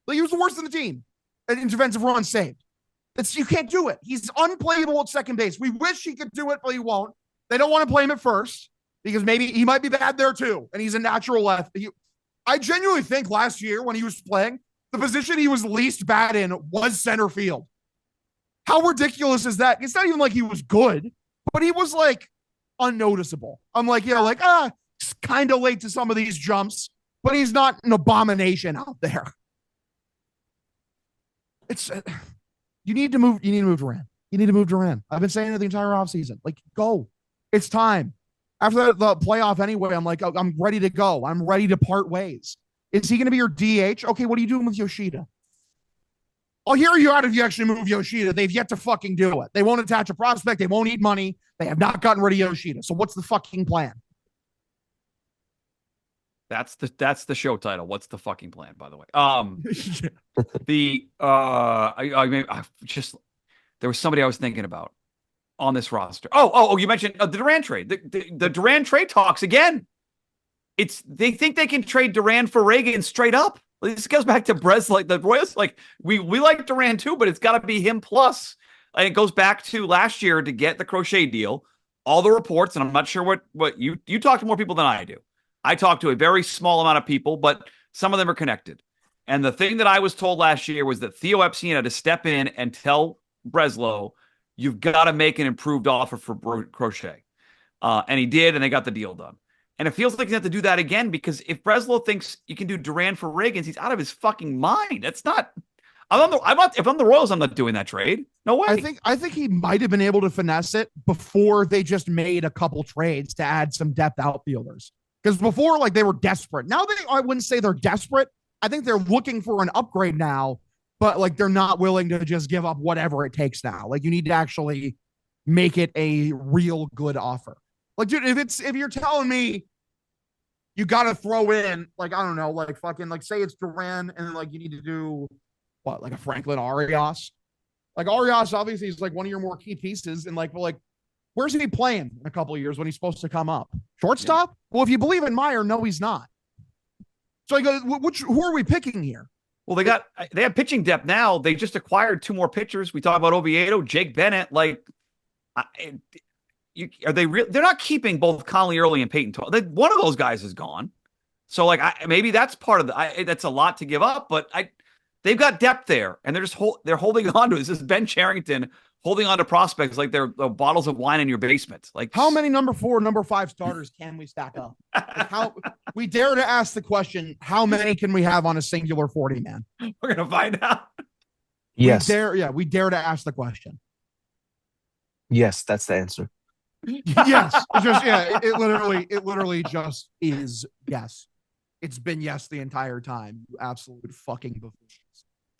Like he was the worst in the team in defensive runs saved. You can't do it. He's unplayable at second base. We wish he could do it, but he won't. They don't want to play him at first because maybe he might be bad there too, and he's a natural left. I genuinely think last year when he was playing, the position he was least bad in was center field. How ridiculous is that? It's not even like he was good, but he was like unnoticeable. I'm like, it's kind of late to some of these jumps, but he's not an abomination out there. You need to move Duran. You need to move Duran. I've been saying it the entire offseason. Like, go. It's time. After the playoff anyway, I'm like, I'm ready to go. I'm ready to part ways. Is he going to be your DH? Okay, what are you doing with Yoshida? I'll hear you out if you actually move Yoshida. They've yet to fucking do it. They won't attach a prospect. They won't eat money. They have not gotten rid of Yoshida. So what's the fucking plan? That's the show title. What's the fucking plan, by the way? There was somebody I was thinking about on this roster. Oh, you mentioned the Duran trade. The Duran trade talks again. They think they can trade Duran for Reagan straight up. This goes back to like the Royals. Like we like Duran too, but it's got to be him plus. And it goes back to last year to get the Crochet deal. All the reports, and I'm not sure what you talk to more people than I do. I talked to a very small amount of people, but some of them are connected. And the thing that I was told last year was that Theo Epstein had to step in and tell Breslow, you've got to make an improved offer for Crochet. And he did, and they got the deal done. And it feels like you have to do that again because if Breslow thinks you can do Duran for Reagans, he's out of his fucking mind. That's not. If I'm the Royals, I'm not doing that trade. No way. I think he might have been able to finesse it before they just made a couple trades to add some depth outfielders. Because before, like, they were desperate. Now I wouldn't say they're desperate. I think they're looking for an upgrade now, but like they're not willing to just give up whatever it takes now. Like you need to actually make it a real good offer. Like, dude, if you're telling me you got to throw in, like, I don't know, like fucking, like say it's Duran and then like you need to do what, like a Franklin Arias. Like Arias obviously is like one of your more key pieces, and like, well, like, where's he playing in a couple of years when he's supposed to come up? Shortstop? Yeah. Well, if you believe in Meyer, no, he's not. So I go, who are we picking here? Well, they have pitching depth now. They just acquired 2 more pitchers. We talk about Oviedo, Jake Bennett. Like, are they real? They're not keeping both Conley Early and Peyton. One of those guys is gone. So like, maybe that's part of that's a lot to give up. But they've got depth there, and they're holding on to it. This is Ben Charrington holding on to prospects like they're bottles of wine in your basement. Like, how many number 4, number 5 starters can we stack up? Like we dare to ask the question, how many can we have on a singular 40 man? We're going to find out. Yes. We dare to ask the question. Yes, that's the answer. Yes. It literally just is yes. It's been yes the entire time. You absolute fucking buffoons.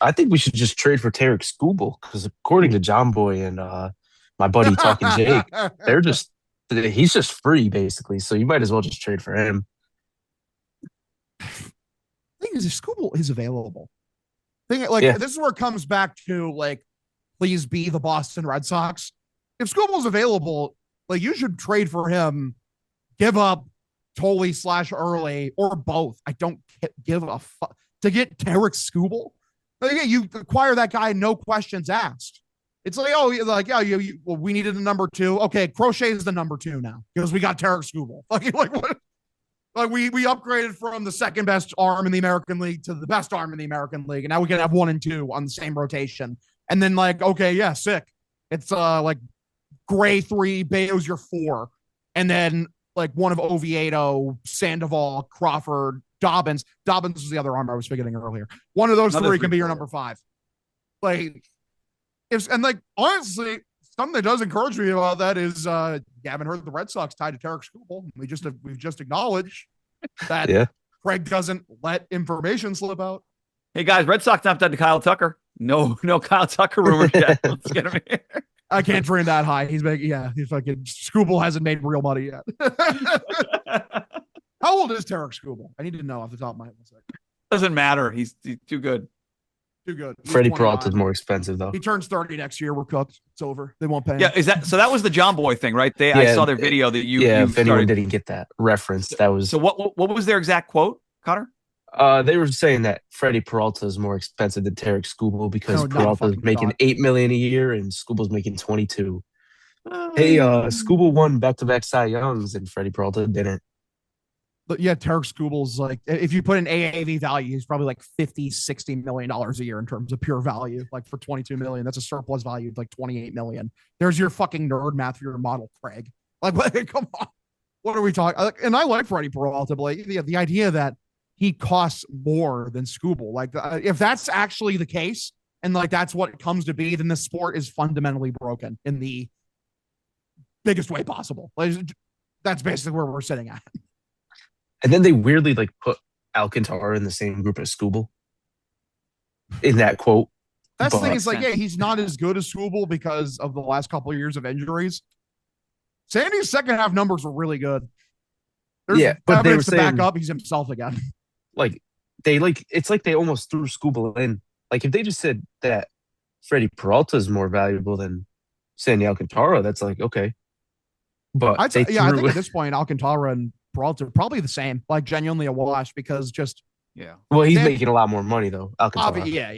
I think we should just trade for Tarek Skubal because according to John Boy and my buddy Talking Jake, he's just free basically. So you might as well just trade for him. The thing is, if Skubal is available, this is where it comes back to like, please be the Boston Red Sox. If Skubal's available, like you should trade for him, give up Tolley / Early or both. I don't give a fuck to get Tarek Skubal. Like, you acquire that guy, no questions asked. It's like, we needed a number 2. Okay, Crochet is the number 2 now because we got Tarek Skubal. Like what? Like we upgraded from the second best arm in the American League to the best arm in the American League, and now we can have 1 and 2 on the same rotation. And then like, okay, yeah, sick. It's like Gray 3, Bayo's your 4, and then like one of Oviedo, Sandoval, Crawford, Dobbins. Dobbins was the other arm I was forgetting earlier. One of those 3 can be your number 5. Like, honestly, Something that does encourage me about that is you haven't heard the Red Sox tied to Tarek Skubal. We've just acknowledged that Craig doesn't let information slip out. Hey guys, Red Sox not done to Kyle Tucker. No Kyle Tucker rumors yet. Let's get him here. I can't dream that high. He's fucking Skubal hasn't made real money yet. How old is Tarek Skubal? I need to know off the top of my head. Doesn't matter. He's too good. Too good. Freddie Peralta's more expensive though. He turns 30 next year. We're cooked. It's over. They won't pay him. Yeah, is that so? That was the John Boy thing, right? I saw their video that you. Yeah, you if anyone didn't get that reference, that was. So what was their exact quote, Cutter? They were saying that Freddie Peralta is more expensive than Tarek Skubal because Peralta's making $8 million a year and Skubal's making 22. Hey, Skubal won back-to-back Cy Youngs and Freddie Peralta didn't. But yeah, Tarek Skubal's like, if you put an AAV value, he's probably like $50-60 million a year in terms of pure value. Like for 22 million, that's a surplus value of like 28 million. There's your fucking nerd math for your model, Craig. Like, come on, what are we talking? And I like Freddie Peralta, but like the idea that he costs more than Skubal, like if that's actually the case, and like that's what it comes to be, then the sport is fundamentally broken in the biggest way possible. Like, that's basically where we're sitting at. And then they weirdly like put Alcantara in the same group as Skubal in that quote. That's the thing is like, yeah, he's not as good as Skubal because of the last couple of years of injuries. Sandy's second half numbers were really good. There's but they were to saying, back up. He's himself again. It's like they almost threw Skubal in. Like if they just said that Freddie Peralta is more valuable than Sandy Alcantara, that's like okay. But I think at this point Alcantara and Peralta are probably the same, like genuinely a wash because just Well, he's making a lot more money though. Alcantara. Yeah.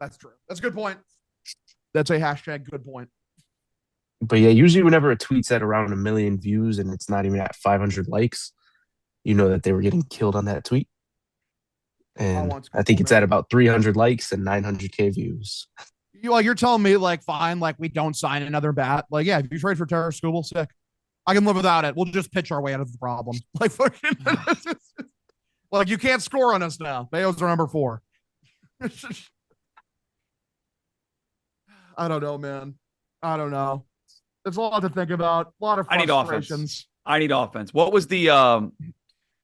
That's true. That's a good point. That's a hashtag good point. But yeah, usually whenever a tweet's at around 1 million views and it's not even at 500 likes, you know that they were getting killed on that tweet. And I think it's at about 300 likes and 900K views. You're telling me like, fine, like we don't sign another bat. Like, yeah, if you trade for Tarek Skubal, sick. I can live without it. We'll just pitch our way out of the problem. Like, fucking, like you can't score on us now. Bayo's our number 4. I don't know, man. I don't know. There's a lot to think about. A lot of frustrations. I need offense. What was the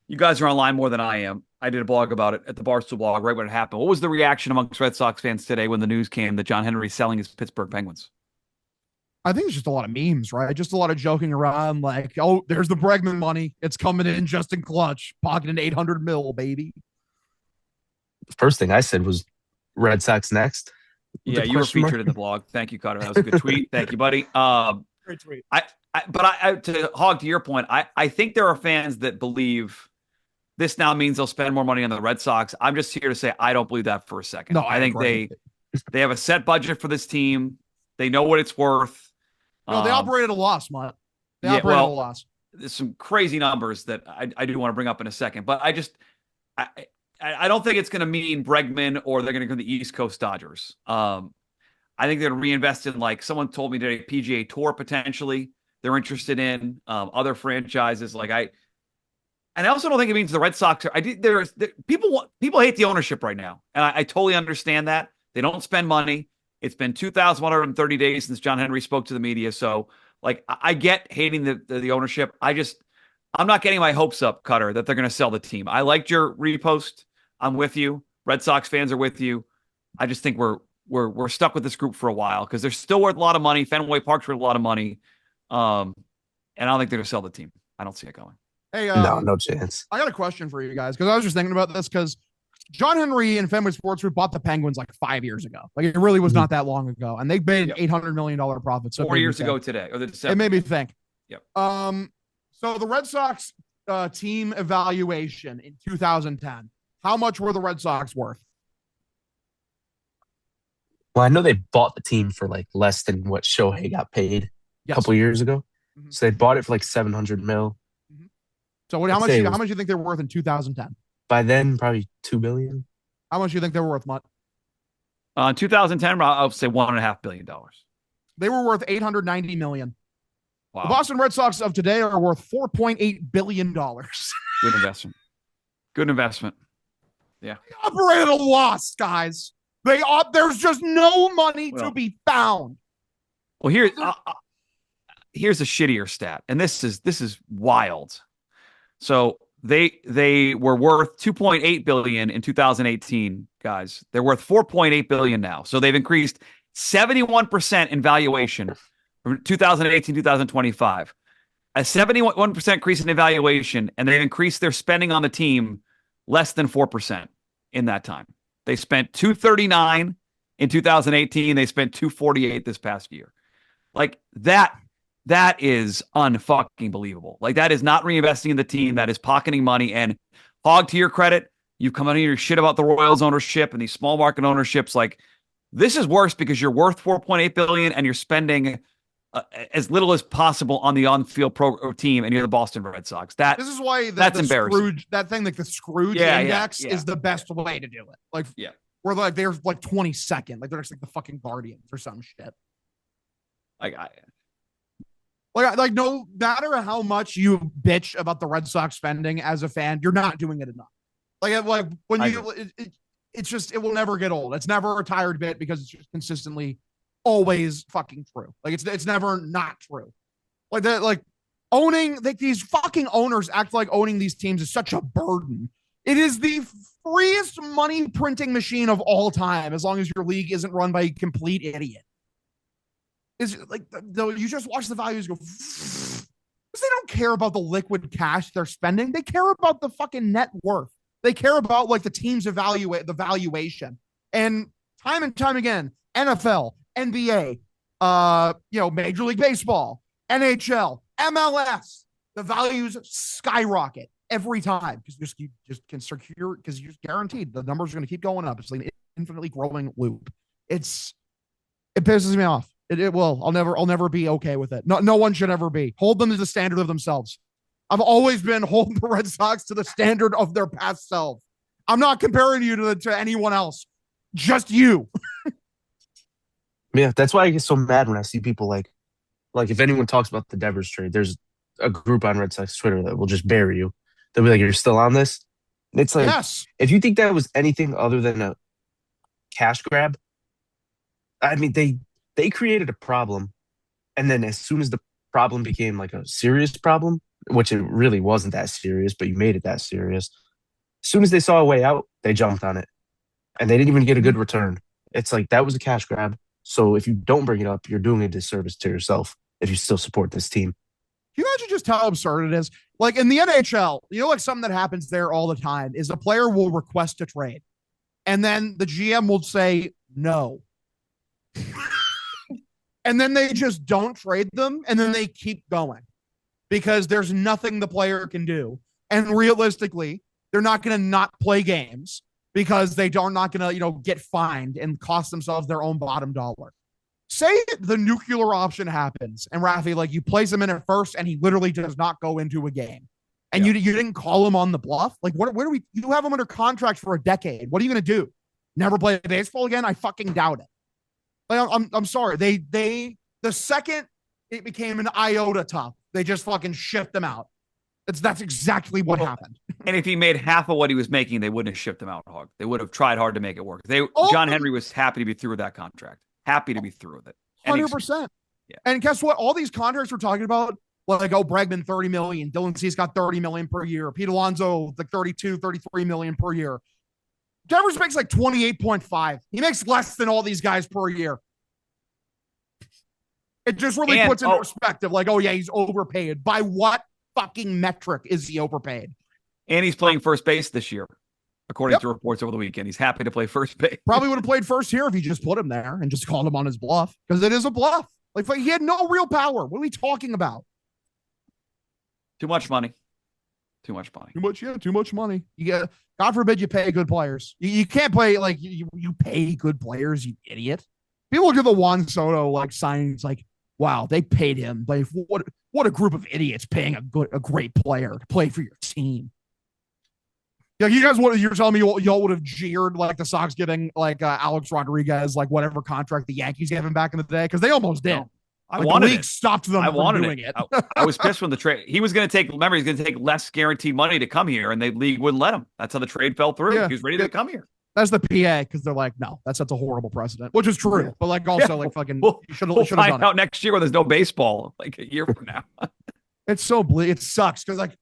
you guys are online more than I am. I did a blog about it at the Barstool blog right when it happened. What was the reaction amongst Red Sox fans today when the news came that John Henry's selling his Pittsburgh Penguins? I think it's just a lot of memes, right? Just a lot of joking around like, oh, there's the Bregman money. It's coming in just in clutch. Pocketing 800 mil, baby. The first thing I said was Red Sox next. Yeah, you were featured in the blog. Thank you, Cutter. That was a good tweet. Thank you, buddy. Great tweet. But to Hog, to your point, I think there are fans that believe this now means they'll spend more money on the Red Sox. I'm just here to say I don't believe that for a second. No, I think they have a set budget for this team. They know what it's worth. No, they operate at a loss, Mutt. They operate at a loss. There's some crazy numbers that I do want to bring up in a second, but I don't think it's going to mean Bregman or they're going to go to the East Coast Dodgers. I think they're going to reinvest in, like someone told me today, PGA Tour potentially. They're interested in other franchises. And I also don't think it means the Red Sox people hate the ownership right now, and I totally understand that. They don't spend money. It's been 2,130 days since John Henry spoke to the media, so like I get hating the ownership. I'm not getting my hopes up, Cutter, that they're going to sell the team. I liked your repost. I'm with you. Red Sox fans are with you. I just think we're stuck with this group for a while because they're still worth a lot of money. Fenway Park's worth a lot of money. And I don't think they're going to sell the team. I don't see it going. Hey, no chance. I got a question for you guys because I was just thinking about this because John Henry and Fenway Sports Group bought the Penguins like 5 years ago. Like it really was not that long ago, and they made an $800 million profit. So 4 years ago today, or the December. It made me think. Yep. So the Red Sox team evaluation in 2010. How much were the Red Sox worth? Well, I know they bought the team for like less than what Shohei got paid a couple years ago. Mm-hmm. So they bought it for like 700 mil. Mm-hmm. So how much do you think they were worth in 2010? By then, probably $2 billion. How much do you think they were worth, Mutt? 2010, I'll say $1.5 billion. They were worth $890 million. Wow. The Boston Red Sox of today are worth $4.8 billion. Good investment. Good investment. Yeah. They operate at a loss, guys. There's just no money to be found. Well, here's a shittier stat, and this is wild. So they were worth 2.8 billion in 2018, guys. They're worth 4.8 billion now. So they've increased 71% in valuation from 2018 to 2025. A 71% increase in evaluation, and they've increased their spending on the team less than 4% in that time. They spent 239 in 2018. They spent 248 this past year. Like that is unfucking believable. Like that is not reinvesting in the team. That is pocketing money. And Hog, to your credit, you've come out of your shit about the Royals ownership and these small market ownerships. Like this is worse because you're worth 4.8 billion and you're spending as little as possible on the on-field team, and you're the Boston Red Sox. This is why that's embarrassing. Scrooge, that thing, like the Scrooge index, is the best way to do it. Like, where like they're like 22nd, like they're just like the fucking Guardians or some shit. Like no matter how much you bitch about the Red Sox spending as a fan, you're not doing it enough. Like when it's just, it will never get old. It's never a tired bit because it's just consistently always fucking true. Like it's never not true. Like that, like owning, like these fucking owners act like owning these teams is such a burden. It is the freest money printing machine of all time, as long as your league isn't run by a complete idiot. Is like, though, you just watch the values go, because they don't care about the liquid cash they're spending. They care about the fucking net worth. They care about like the team's the valuation. And time again, NFL, NBA, Major League Baseball, NHL, MLS, the values skyrocket every time because you just can secure, because you're guaranteed the numbers are going to keep going up. It's like an infinitely growing loop. It pisses me off. It will. I'll never be okay with it. No one should ever be. Hold them to the standard of themselves. I've always been holding the Red Sox to the standard of their past self. I'm not comparing you to anyone else. Just you. Yeah, that's why I get so mad when I see people like if anyone talks about the Devers trade, there's a group on Red Sox Twitter that will just bury you. They'll be like, "You're still on this?" And it's like, yes. If you think that was anything other than a cash grab, I mean, they created a problem, and then as soon as the problem became like a serious problem, which it really wasn't that serious, but you made it that serious. As soon as they saw a way out, they jumped on it, and they didn't even get a good return. It's like that was a cash grab. So if you don't bring it up, you're doing a disservice to yourself if you still support this team. Can you imagine just how absurd it is? Like in the NHL, like something that happens there all the time is a player will request a trade, and then the GM will say no. And then they just don't trade them, and then they keep going because there's nothing the player can do. And realistically, they're not going to not play games because they are not going to, get fined and cost themselves their own bottom dollar. Say the nuclear option happens, and Rafi, like you place him in at first, and he literally does not go into a game, and you didn't call him on the bluff. Like, where do we? You have him under contract for a decade. What are you going to do? Never play baseball again? I fucking doubt it. Like, I'm sorry. The second it became an iota tough, they just fucking shipped them out. That's exactly what happened. And if he made half of what he was making, they wouldn't have shipped him out, Hog. They would have tried hard to make it work. John Henry was happy to be through with that contract. Happy to be through with it. 100%. Yeah. And guess what? All these contracts we're talking about, like, Bregman, 30 million. Dylan Cease got 30 million per year. Pete Alonso, like 32, 33 million per year. Devers makes like 28.5. He makes less than all these guys per year. It just really puts into perspective, like, oh yeah, he's overpaid. By what fucking metric is he overpaid? And he's playing first base this year, according to reports over the weekend. He's happy to play first base. Probably would have played first here if he just put him there and just called him on his bluff, because it is a bluff. Like, he had no real power. What are we talking about? Too much money. Too much money. Too much money. You get, God forbid you pay good players. You can't play, like, you pay good players, you idiot. People look at the Juan Soto, like, signings, like, wow, they paid him. Like, what a group of idiots paying a great player to play for your team. Yeah, you're telling me y'all would have jeered like the Sox giving like Alex Rodriguez like whatever contract the Yankees gave him back in the day, because they almost did. No, I wanted the league stopped them from doing it. I was pissed when the trade. He was going to take. Remember, he's going to take less guaranteed money to come here, and the league wouldn't let him. That's how the trade fell through. He was ready to come here. That's the PA because they're like, no, that's a horrible precedent, which is true. But like also like fucking we'll should have find done out it. next year when there's no baseball, like a year from now. It's so bleak. It sucks because like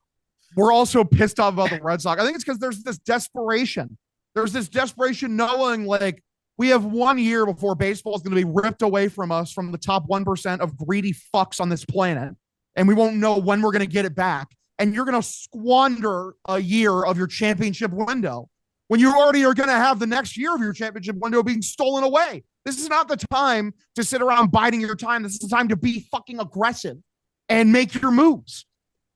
we're also pissed off about the Red Sox. I think it's because there's this desperation. There's this desperation knowing like we have 1 year before baseball is going to be ripped away from us from the top 1% of greedy fucks on this planet. And we won't know when we're going to get it back. And you're going to squander a year of your championship window when you already are going to have the next year of your championship window being stolen away. This is not the time to sit around biding your time. This is the time to be fucking aggressive and make your moves.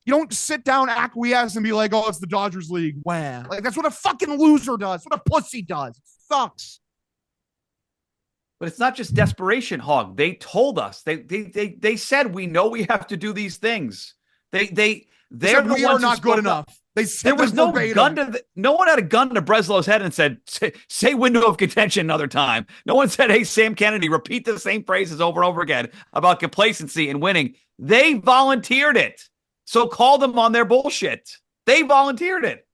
You don't sit down, acquiesce, and be like, oh, it's the Dodgers league. Wham. Like, that's what a fucking loser does. What a pussy does. It sucks. But it's not just desperation, Hog. They told us. They said we know we have to do these things. They're the we ones are not good enough. They said there was no gun to no one had a gun to Breslow's head and said, say window of contention another time. No one said, hey, Sam Kennedy, repeat the same phrases over and over again about complacency and winning. They volunteered it. So call them on their bullshit. They volunteered it.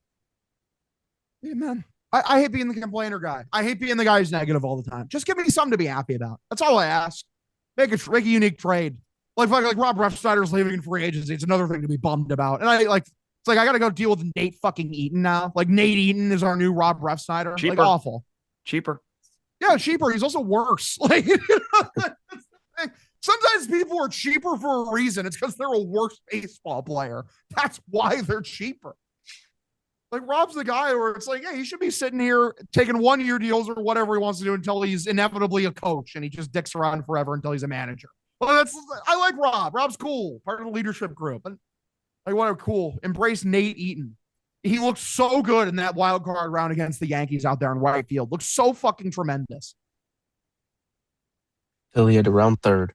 Yeah, man. I hate being the complainer guy. I hate being the guy who's negative all the time. Just give me something to be happy about. That's all I ask. Make a unique trade. Like Rob Refsnyder's leaving in free agency. It's another thing to be bummed about. And I like, it's like I got to go deal with Nate fucking Eaton now. Like Nate Eaton is our new Rob Refsnyder. Cheaper. Like awful. Cheaper. Yeah, cheaper. He's also worse. Like sometimes people are cheaper for a reason. It's because they're a worse baseball player. That's why they're cheaper. Like Rob's the guy where it's like, yeah, he should be sitting here taking 1 year deals or whatever he wants to do until he's inevitably a coach and he just dicks around forever until he's a manager. Well, I like Rob. Rob's cool, part of the leadership group. And like, what a cool. Embrace Nate Eaton. He looks so good in that wild card round against the Yankees out there in right field. Looks so fucking tremendous. Till he had to round third.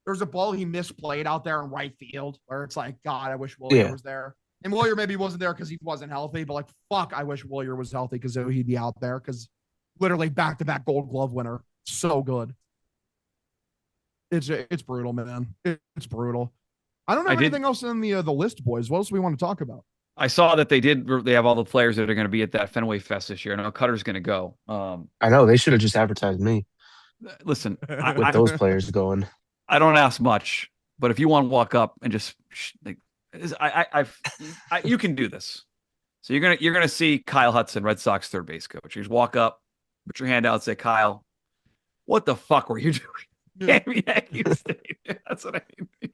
There's a ball he misplayed out there in right field where it's like, God, I wish Willier was there. And Willier maybe wasn't there because he wasn't healthy, but like, fuck, I wish Willier was healthy because he'd be out there because literally back-to-back Gold Glove winner. So good. It's brutal, man. It's brutal. I don't have anything else in the list, boys. What else do we want to talk about? I saw that they have all the players that are going to be at that Fenway Fest this year. I know Cutter's going to go. I know they should have just advertised me. Listen, with those players going. I don't ask much, but if you want to walk up and just like, you can do this. So you're gonna see Kyle Hudson, Red Sox third base coach. You just walk up, put your hand out, and say, Kyle, what the fuck were you doing? Yeah. That's what I mean.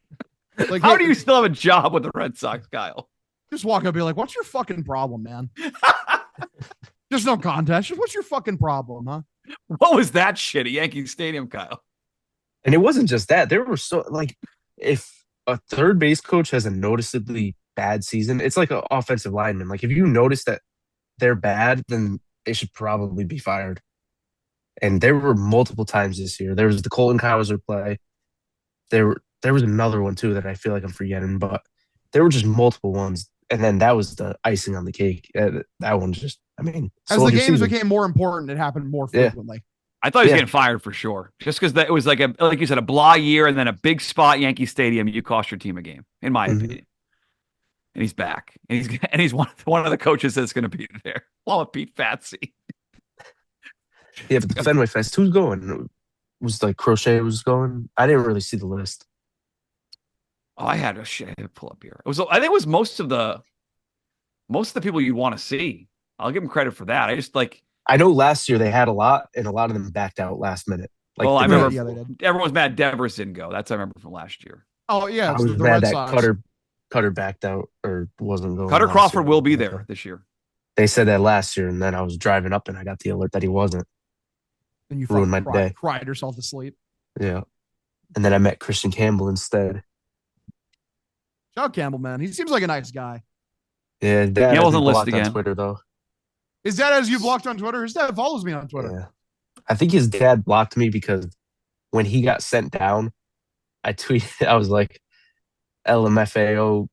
Like, how do you still have a job with the Red Sox, Kyle? Just walk up and be like, what's your fucking problem, man? Just no contest. Just what's your fucking problem, huh? What was that shit at Yankee Stadium, Kyle? And it wasn't just that. There were so, like, if a third base coach has a noticeably bad season, it's like an offensive lineman. Like, if you notice that they're bad, then they should probably be fired. And there were multiple times this year. There was the Colton Cowser play. There was another one, too, that I feel like I'm forgetting. But there were just multiple ones. And then that was the icing on the cake. That one just, I mean. As the games became more important, it happened more frequently. Yeah. I thought he was getting fired for sure. Just because it was like you said, a blah year and then a big spot Yankee Stadium, you cost your team a game, in my opinion. And he's back. And he's one of the coaches that's going to be there. Along with Pete Fatsy. Yeah, but the Fenway Fest, who's going? It was like Crochet was going. I didn't really see the list. Oh, I had to pull up here. I think it was most of the people you'd want to see. I'll give him credit for that. I know last year they had a lot, and a lot of them backed out last minute. Like, well, I remember everyone was mad Devers didn't go. That's I remember from last year. Oh, yeah. I was the mad Red that Sox. Cutter backed out or wasn't going. Cutter Crawford will be there this year. They said that last year, and then I was driving up, and I got the alert that he wasn't. And you ruined my day. Cried yourself to sleep. Yeah. And then I met Christian Campbell instead. Shout out Campbell, man. He seems like a nice guy. Yeah, Dad he wasn't listed again. On Twitter, though. His dad has you blocked on Twitter? His dad follows me on Twitter. Yeah. I think his dad blocked me because when he got sent down, I tweeted, I was like, LMFAO,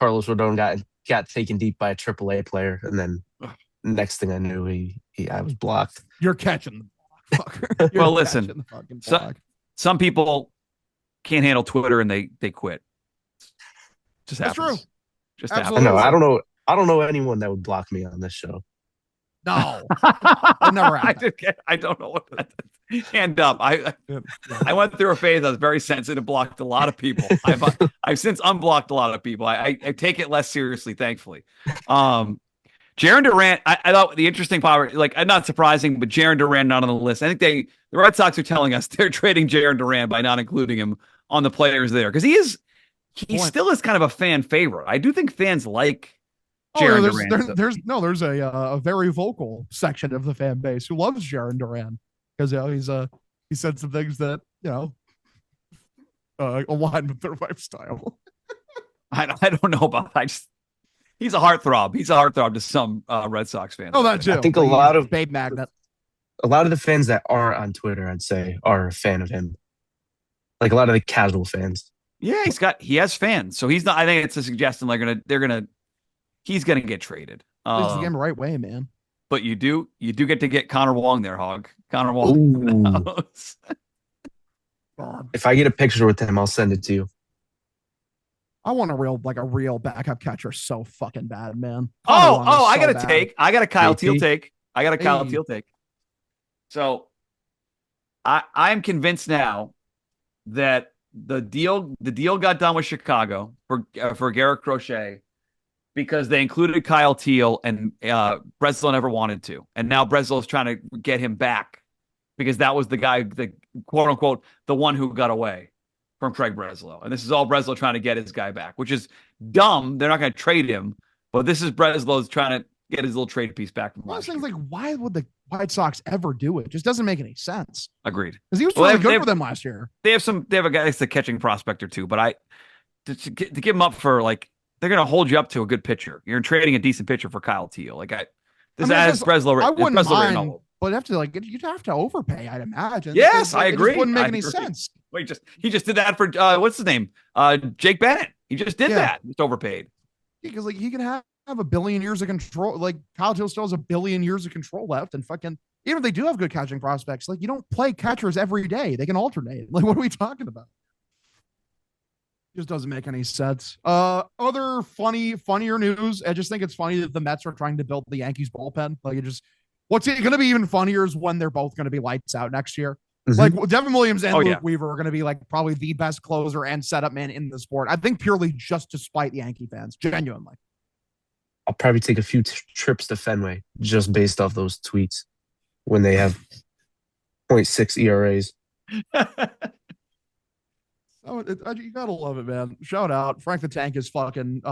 Carlos Rodon got taken deep by a AAA player. And then next thing I knew, I was blocked. You're catching the fucker. Well, listen, some people can't handle Twitter and they quit. Just happens. That's true. Just Absolutely. happens. I don't know. I don't know anyone that would block me on this show. No, I've never had I don't know what that is. Hand up. I went through a phase. I was very sensitive, blocked a lot of people. I've since unblocked a lot of people. I take it less seriously, thankfully. Jarren Durant, I thought the interesting part, like not surprising, but Jarren Durant not on the list. I think the Red Sox are telling us they're trading Jarren Durant by not including him on the players there because he still is kind of a fan favorite. I do think fans like Jarren Durant. There's a very vocal section of the fan base who loves Jarren Durant because he said some things that align with their lifestyle. I don't know about that. He's a heartthrob. He's a heartthrob to some Red Sox fans. Oh, that too. I think a lot of Babe Magnet. A lot of the fans that aren't on Twitter, I'd say, are a fan of him. Like a lot of the casual fans. Yeah, he has fans, so he's not. I think it's a suggestion he's gonna get traded. This is the game the right way, man. But you do get to get Connor Wong there, Hog. Connor Wong. If I get a picture with him, I'll send it to you. I want a real backup catcher so fucking bad, man. I got a take. I got a Kyle Teal take. Teal take. So I'm convinced now that the deal got done with Chicago for Garrett Crochet because they included Kyle Teal and Breslow never wanted to. And now Breslow's trying to get him back because that was the guy, the quote unquote, the one who got away from Craig Breslow. And this is all Breslow trying to get his guy back, which is dumb. They're not going to trade him, but this is Breslow's trying to get his little trade piece back from last year. Like, why would the White Sox ever do it? It just doesn't make any sense. Agreed. Because he was really good for them last year. They have a guy that's a catching prospect or two, but to give him up for they're going to hold you up to a good pitcher. You're trading a decent pitcher for Kyle Teal. Breslow. I wouldn't mind, but you'd have to overpay, I'd imagine. Yes, I agree. It wouldn't make any sense. Wait, he just did that for what's his name? Jake Bennett. He just did that. Just overpaid. Because he can have a billion years of control. Like Kyle Teal still has a billion years of control left, and fucking even if they do have good catching prospects, you don't play catchers every day. They can alternate. What are we talking about? Just doesn't make any sense. Other funnier news. I just think it's funny that the Mets are trying to build the Yankees bullpen. What's going to be even funnier is when they're both going to be lights out next year. Mm-hmm. Devin Williams and Luke Weaver are going to be probably the best closer and setup man in the sport. I think purely just to spite Yankee fans, genuinely. I'll probably take a few trips to Fenway just based off those tweets when they have 0.6 ERAs. You gotta love it, man. Shout out. Frank the Tank is fucking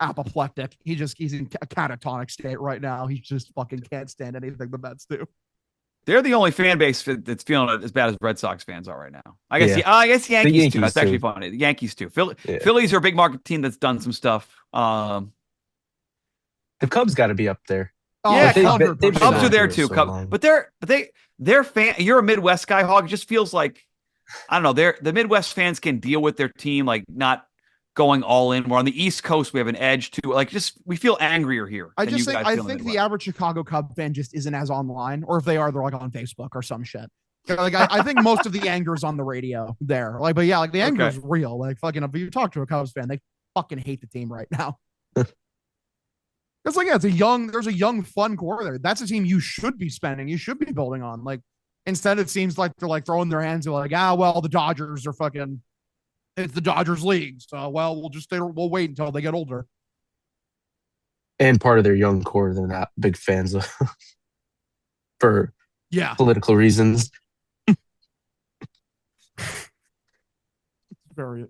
apoplectic. He's in a catatonic state right now. He just fucking can't stand anything the Mets do. They're the only fan base that's feeling it as bad as Red Sox fans are right now. I guess Yankees too. That's actually funny. The Yankees too. Phillies are a big market team that's done some stuff. The Cubs got to be up there. Yeah, Cubs are there too. But they're fan. You're a Midwest guy, Hog. It just feels like I don't know. The Midwest fans can deal with their team not going all in. We're on the East Coast. We have an edge too. We feel angrier here. I think the average Chicago Cub fan just isn't as online, or if they are, they're on Facebook or some shit. I think most of the anger is on the radio there. The anger is real. If you talk to a Cubs fan, they fucking hate the team right now. It's there's a young, fun core there. That's a team you should be spending. You should be building on. Instead, it seems like they're throwing their hands. They're the Dodgers are fucking. It's the Dodgers league. So, we'll wait until they get older. And part of their young core, they're not big fans of for political reasons. It's very,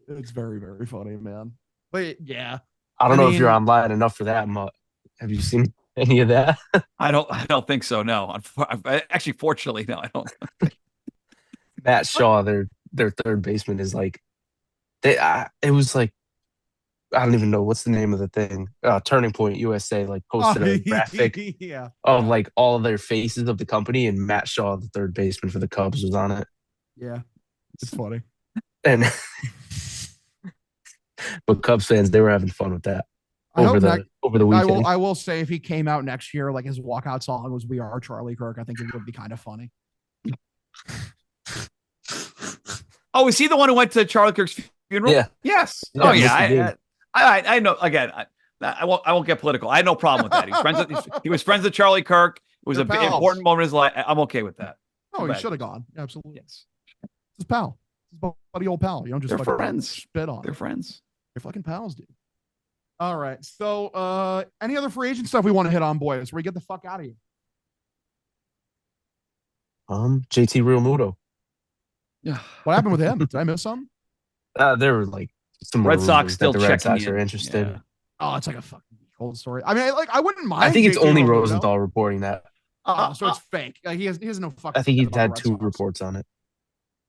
very funny, man. But yeah, I don't know if you're online enough for that. Have you seen any of that? I don't think so. No, actually, fortunately, no, I don't. Matt Shaw, their third baseman, is it was I don't even know what's the name of the thing. Turning Point USA posted a graphic of all of their faces of the company, and Matt Shaw, the third baseman for the Cubs, was on it. Yeah, it's funny. And but Cubs fans, they were having fun with that over the weekend. I will say, if he came out next year, his walkout song was "We Are Charlie Kirk," I think it would be kind of funny. Oh, is he the one who went to Charlie Kirk's funeral? Yeah. Yes. Oh, yeah. I know. Again, I won't get political. I had no problem with that. He was friends with Charlie Kirk. It was an important moment in his life. I'm okay with that. Oh, he should have gone. Absolutely. Yes. It's his pal. It's his buddy old pal. You don't just They're friends. Spit on. They're friends. They're fucking pals, dude. All right. So any other free agent stuff we want to hit on, boys? We get the fuck out of here. JT Realmuto. Yeah. What happened with him? Did I miss something? There were like some Red Sox still the Red Sox checking are in. interested. Yeah. Oh, it's like a fucking cold story. I mean, I wouldn't mind. I think it's JT only Realmuto. Rosenthal reporting that. Oh, so it's fake. He has no fucking. I think he's had 2 reports on it.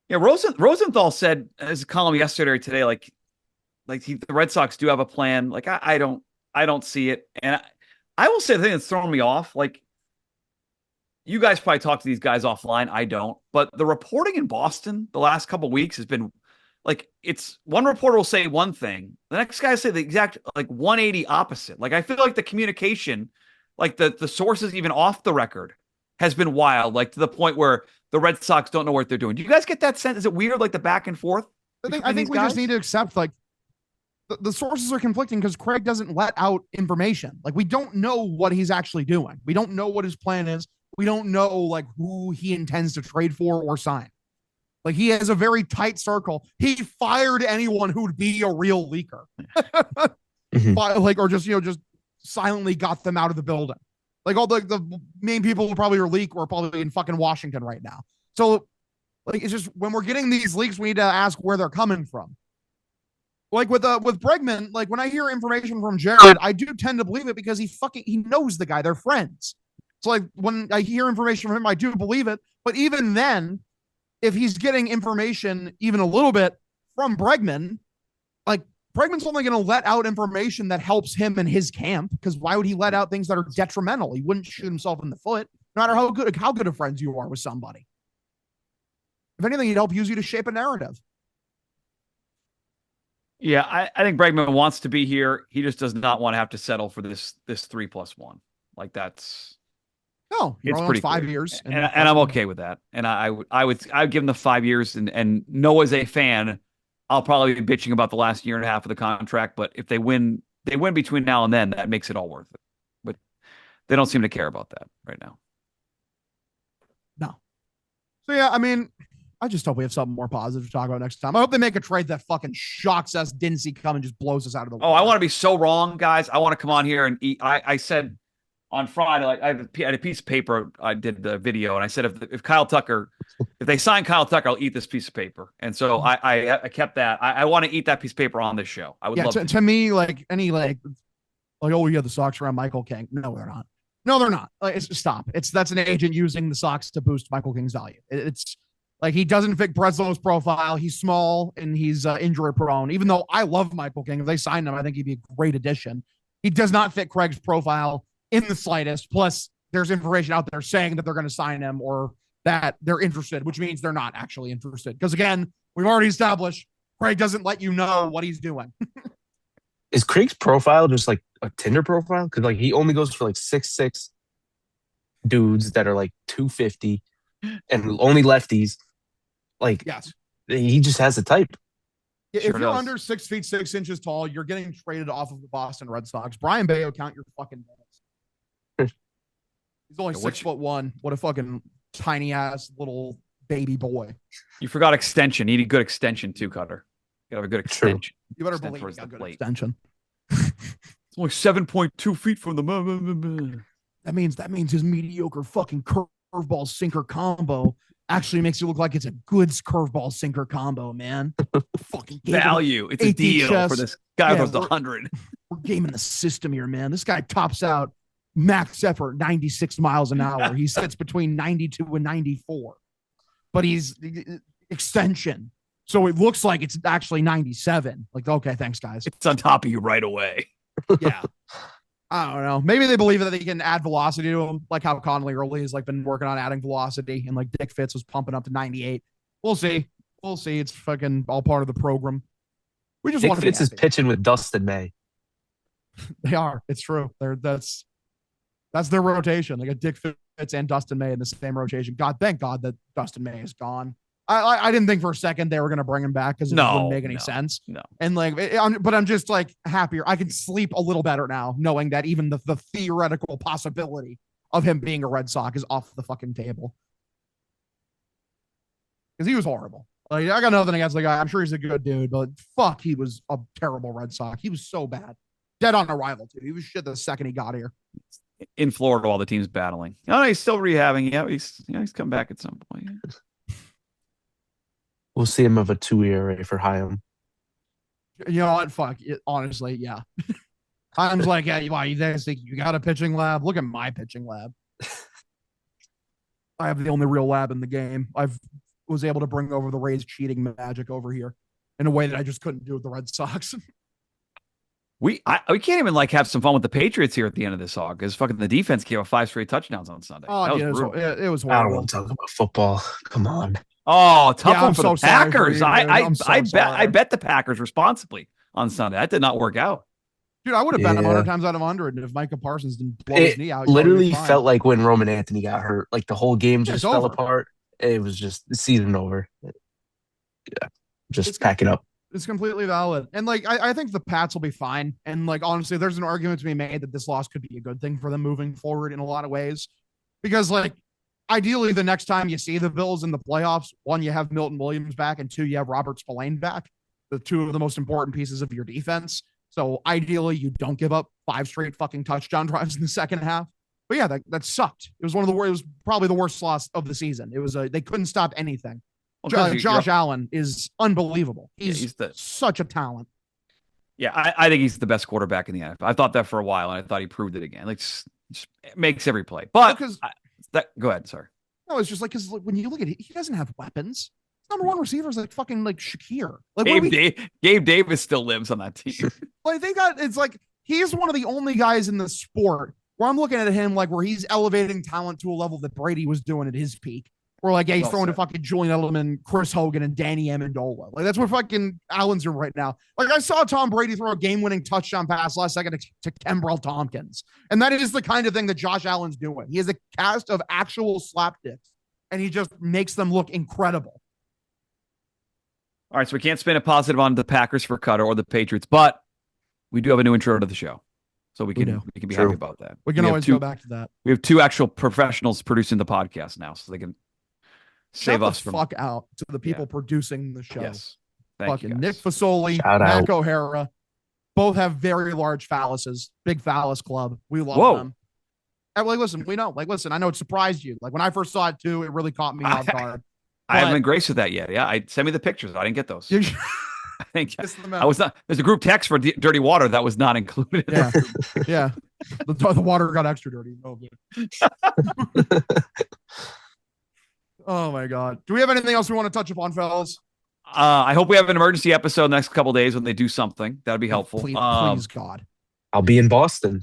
Yeah, Rosenthal said as a column yesterday or today, like the Red Sox do have a plan. Like I don't see it, and I will say the thing that's throwing me off. Like you guys probably talk to these guys offline. I don't, but the reporting in Boston the last couple of weeks has been like it's one reporter will say one thing, the next guy say the exact like 180 opposite. Like I feel like the communication, like the sources even off the record, has been wild. Like to the point where the Red Sox don't know what they're doing. Do you guys get that sense? Is it weird, like the back and forth? I think we just need to accept like the sources are conflicting because Craig doesn't let out information. Like we don't know what he's actually doing. We don't know what his plan is. We don't know like who he intends to trade for or sign. Like he has a very tight circle. He fired anyone who'd be a real leaker, like or just silently got them out of the building. Like all the main people who probably are leak or probably in fucking Washington right now. So like it's just when we're getting these leaks, we need to ask where they're coming from. Like with Bregman, like when I hear information from Jared, I do tend to believe it because he knows the guy. They're friends. So like when I hear information from him, I do believe it. But even then, if he's getting information even a little bit from Bregman, like Bregman's only going to let out information that helps him in his camp, because why would he let out things that are detrimental? He wouldn't shoot himself in the foot, no matter how good of friends you are with somebody. If anything, he'd help use you to shape a narrative. Yeah, I think Bregman wants to be here. He just does not want to have to settle for this 3+1. Like that's no, it's pretty 5 clear. years, and I'm okay with that. And I would give him the 5 years, and know as a fan, I'll probably be bitching about the last year and a half of the contract. But if they win between now and then, that makes it all worth it. But they don't seem to care about that right now. No. So yeah, I mean, I just hope we have something more positive to talk about next time. I hope they make a trade that fucking shocks us, didn't see come, and just blows us out of the water. Oh, I want to be so wrong, guys. I want to come on here and eat. I said on Friday, like I had a piece of paper. I did the video, and I said if Kyle Tucker, if they sign Kyle Tucker, I'll eat this piece of paper. And so I kept that. I want to eat that piece of paper on this show. I would love to me, like any like oh yeah, the Sox around Michael King. No, they're not. No, they're not. Like, stop. That's an agent using the Sox to boost Michael King's value. It's like he doesn't fit Breslow's profile. He's small and he's injury prone. Even though I love Michael King, if they signed him, I think he'd be a great addition. He does not fit Craig's profile in the slightest. Plus, there's information out there saying that they're going to sign him or that they're interested, which means they're not actually interested. Because again, we've already established Craig doesn't let you know what he's doing. Is Craig's profile just like a Tinder profile? Because like he only goes for like 6'6" dudes that are like 250 and only lefties. Like, yes, he just has a type. If you're under 6 feet 6 inches tall, you're getting traded off of the Boston Red Sox. Brian Bayo, count your fucking minutes. He's only 6'1". What a fucking tiny ass little baby boy. You forgot extension. You need a good extension too, Cutter. You gotta have a good extension. True. You better believe you got a good extension. It's only 7.2 feet from the. That means his mediocre fucking curveball sinker combo actually makes it look like it's a good curveball sinker combo, man. Fucking value. It's a deal for this guy who's 100. We're gaming the system here, man. This guy tops out max effort 96 miles an hour. He sits between 92 and 94, but he's extension. So it looks like it's actually 97. Like, okay, thanks, guys. It's on top of you right away. Yeah. I don't know. Maybe they believe that they can add velocity to him, like how Conley early has like been working on adding velocity, and like Dick Fitz was pumping up to 98. We'll see. It's fucking all part of the program. We just Dick want to Fitz is pitching with Dustin May. They are. It's true. That's their rotation. They got Dick Fitz and Dustin May in the same rotation. Thank God that Dustin May is gone. I didn't think for a second they were going to bring him back because it just wouldn't make any sense. No. And like, but I'm just like happier. I can sleep a little better now knowing that even the theoretical possibility of him being a Red Sox is off the fucking table. Because he was horrible. Like, I got nothing against the guy. I'm sure he's a good dude, but fuck, he was a terrible Red Sox. He was so bad. Dead on arrival, too. He was shit the second he got here. In Florida while the team's battling. Oh, he's still rehabbing. Yeah, he's come back at some point. We'll see him of a 2 ERA for Hyam. You know what? Fuck. Honestly, yeah. Hyam's like, yeah, why you guys think you got a pitching lab? Look at my pitching lab. I have the only real lab in the game. Was able to bring over the Rays cheating magic over here in a way that I just couldn't do with the Red Sox. We can't even like have some fun with the Patriots here at the end of this hog because fucking the defense gave up 5 straight touchdowns on Sunday. Oh, yeah, it was horrible. I don't want to talk about football. Come on. Oh, tough one for so the Packers. I I bet the Packers responsibly on Sunday. That did not work out. Dude, I would have bet 100 times out of 100 if Micah Parsons didn't blow his knee out. Literally felt like when Roman Anthony got hurt, like the whole game just fell apart. It was just the season over. Yeah, just pack it up. It's completely valid. And like, I think the Pats will be fine. And like, honestly, there's an argument to be made that this loss could be a good thing for them moving forward in a lot of ways. Because like, ideally, the next time you see the Bills in the playoffs, 1, you have Milton Williams back, and 2, you have Robert Spillane back, the 2 of the most important pieces of your defense. So ideally, you don't give up 5 straight fucking touchdown drives in the second half. But yeah, that sucked. It was one of the worst. It was probably the worst loss of the season. It was they couldn't stop anything. Well, Josh Allen is unbelievable. He's such a talent. Yeah, I think he's the best quarterback in the NFL. I thought that for a while, and I thought he proved it again. Like, just makes every play. But go ahead, sorry. No, it's just like because when you look at it, he doesn't have weapons. Number 1 receiver is like fucking like Shakir. Like Gabe Davis still lives on that team. Like it's like he's one of the only guys in the sport where I'm looking at him like where he's elevating talent to a level that Brady was doing at his peak. Where like, yeah, he's throwing to fucking Julian Edelman, Chris Hogan, and Danny Amendola. Like that's where fucking Allen's in right now. Like I saw Tom Brady throw a game-winning touchdown pass last second to Kembrell Tompkins, and that is the kind of thing that Josh Allen's doing. He has a cast of actual slapdicks, and he just makes them look incredible. All right, so we can't spin a positive on the Packers for Cutter or the Patriots, but we do have a new intro to the show. So we can be happy about that. We can always go back to that. We have 2 actual professionals producing the podcast now, so they can save us from fuck out to the people producing the show. Yes. Fucking Nick Fasoli, Mac O'Hara, both have very large phalluses. Big phallus club. We love them. And like, listen, we know. Like, listen, I know it surprised you. Like when I first saw it too, it really caught me off guard. I haven't been graced with that yet. Yeah, send me the pictures. I didn't get those. I think I was not. There's a group text for dirty water that was not included. Yeah, yeah. The water got extra dirty. Oh, oh my god. Do we have anything else we want to touch upon, fellas? I hope we have an emergency episode the next couple of days when they do something. That'd be helpful. Please, God. I'll be in Boston.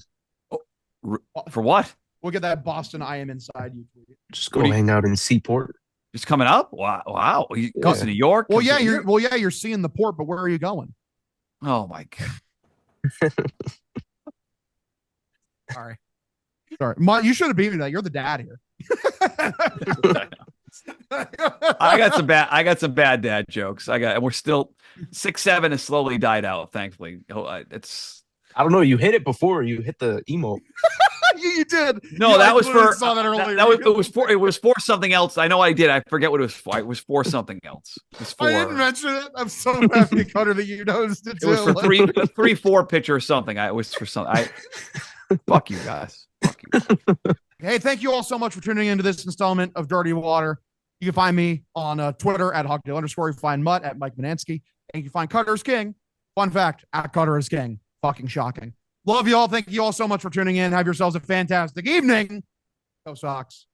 For what? We'll get that Boston I am inside you. Just go hang out in Seaport. Just coming up? Wow. You goes to New York? Well, yeah, you're seeing the port, but where are you going? Oh my god. Sorry. You should have beat me that. You're the dad here. I got some bad dad jokes. And we're still 6'7" has slowly died out, thankfully. I don't know. You hit it before you hit the emote. You did. No, that was for saw that earlier. It was for something else. I know I did. I forget what it was for. It was for something else. I didn't mention it. I'm so happy, Cutter, that you noticed it too. It was for 3-4 pitcher or something. It was for something. Fuck you guys. Fuck you. Hey, thank you all so much for tuning into this installment of Dirty Water. You can find me on Twitter at Hogdale _ You find Mutt at Mike Manansky. And you can find KutterIsKing. Fun fact, at KutterIsKing. Fucking shocking. Love you all. Thank you all so much for tuning in. Have yourselves a fantastic evening. Go Sox.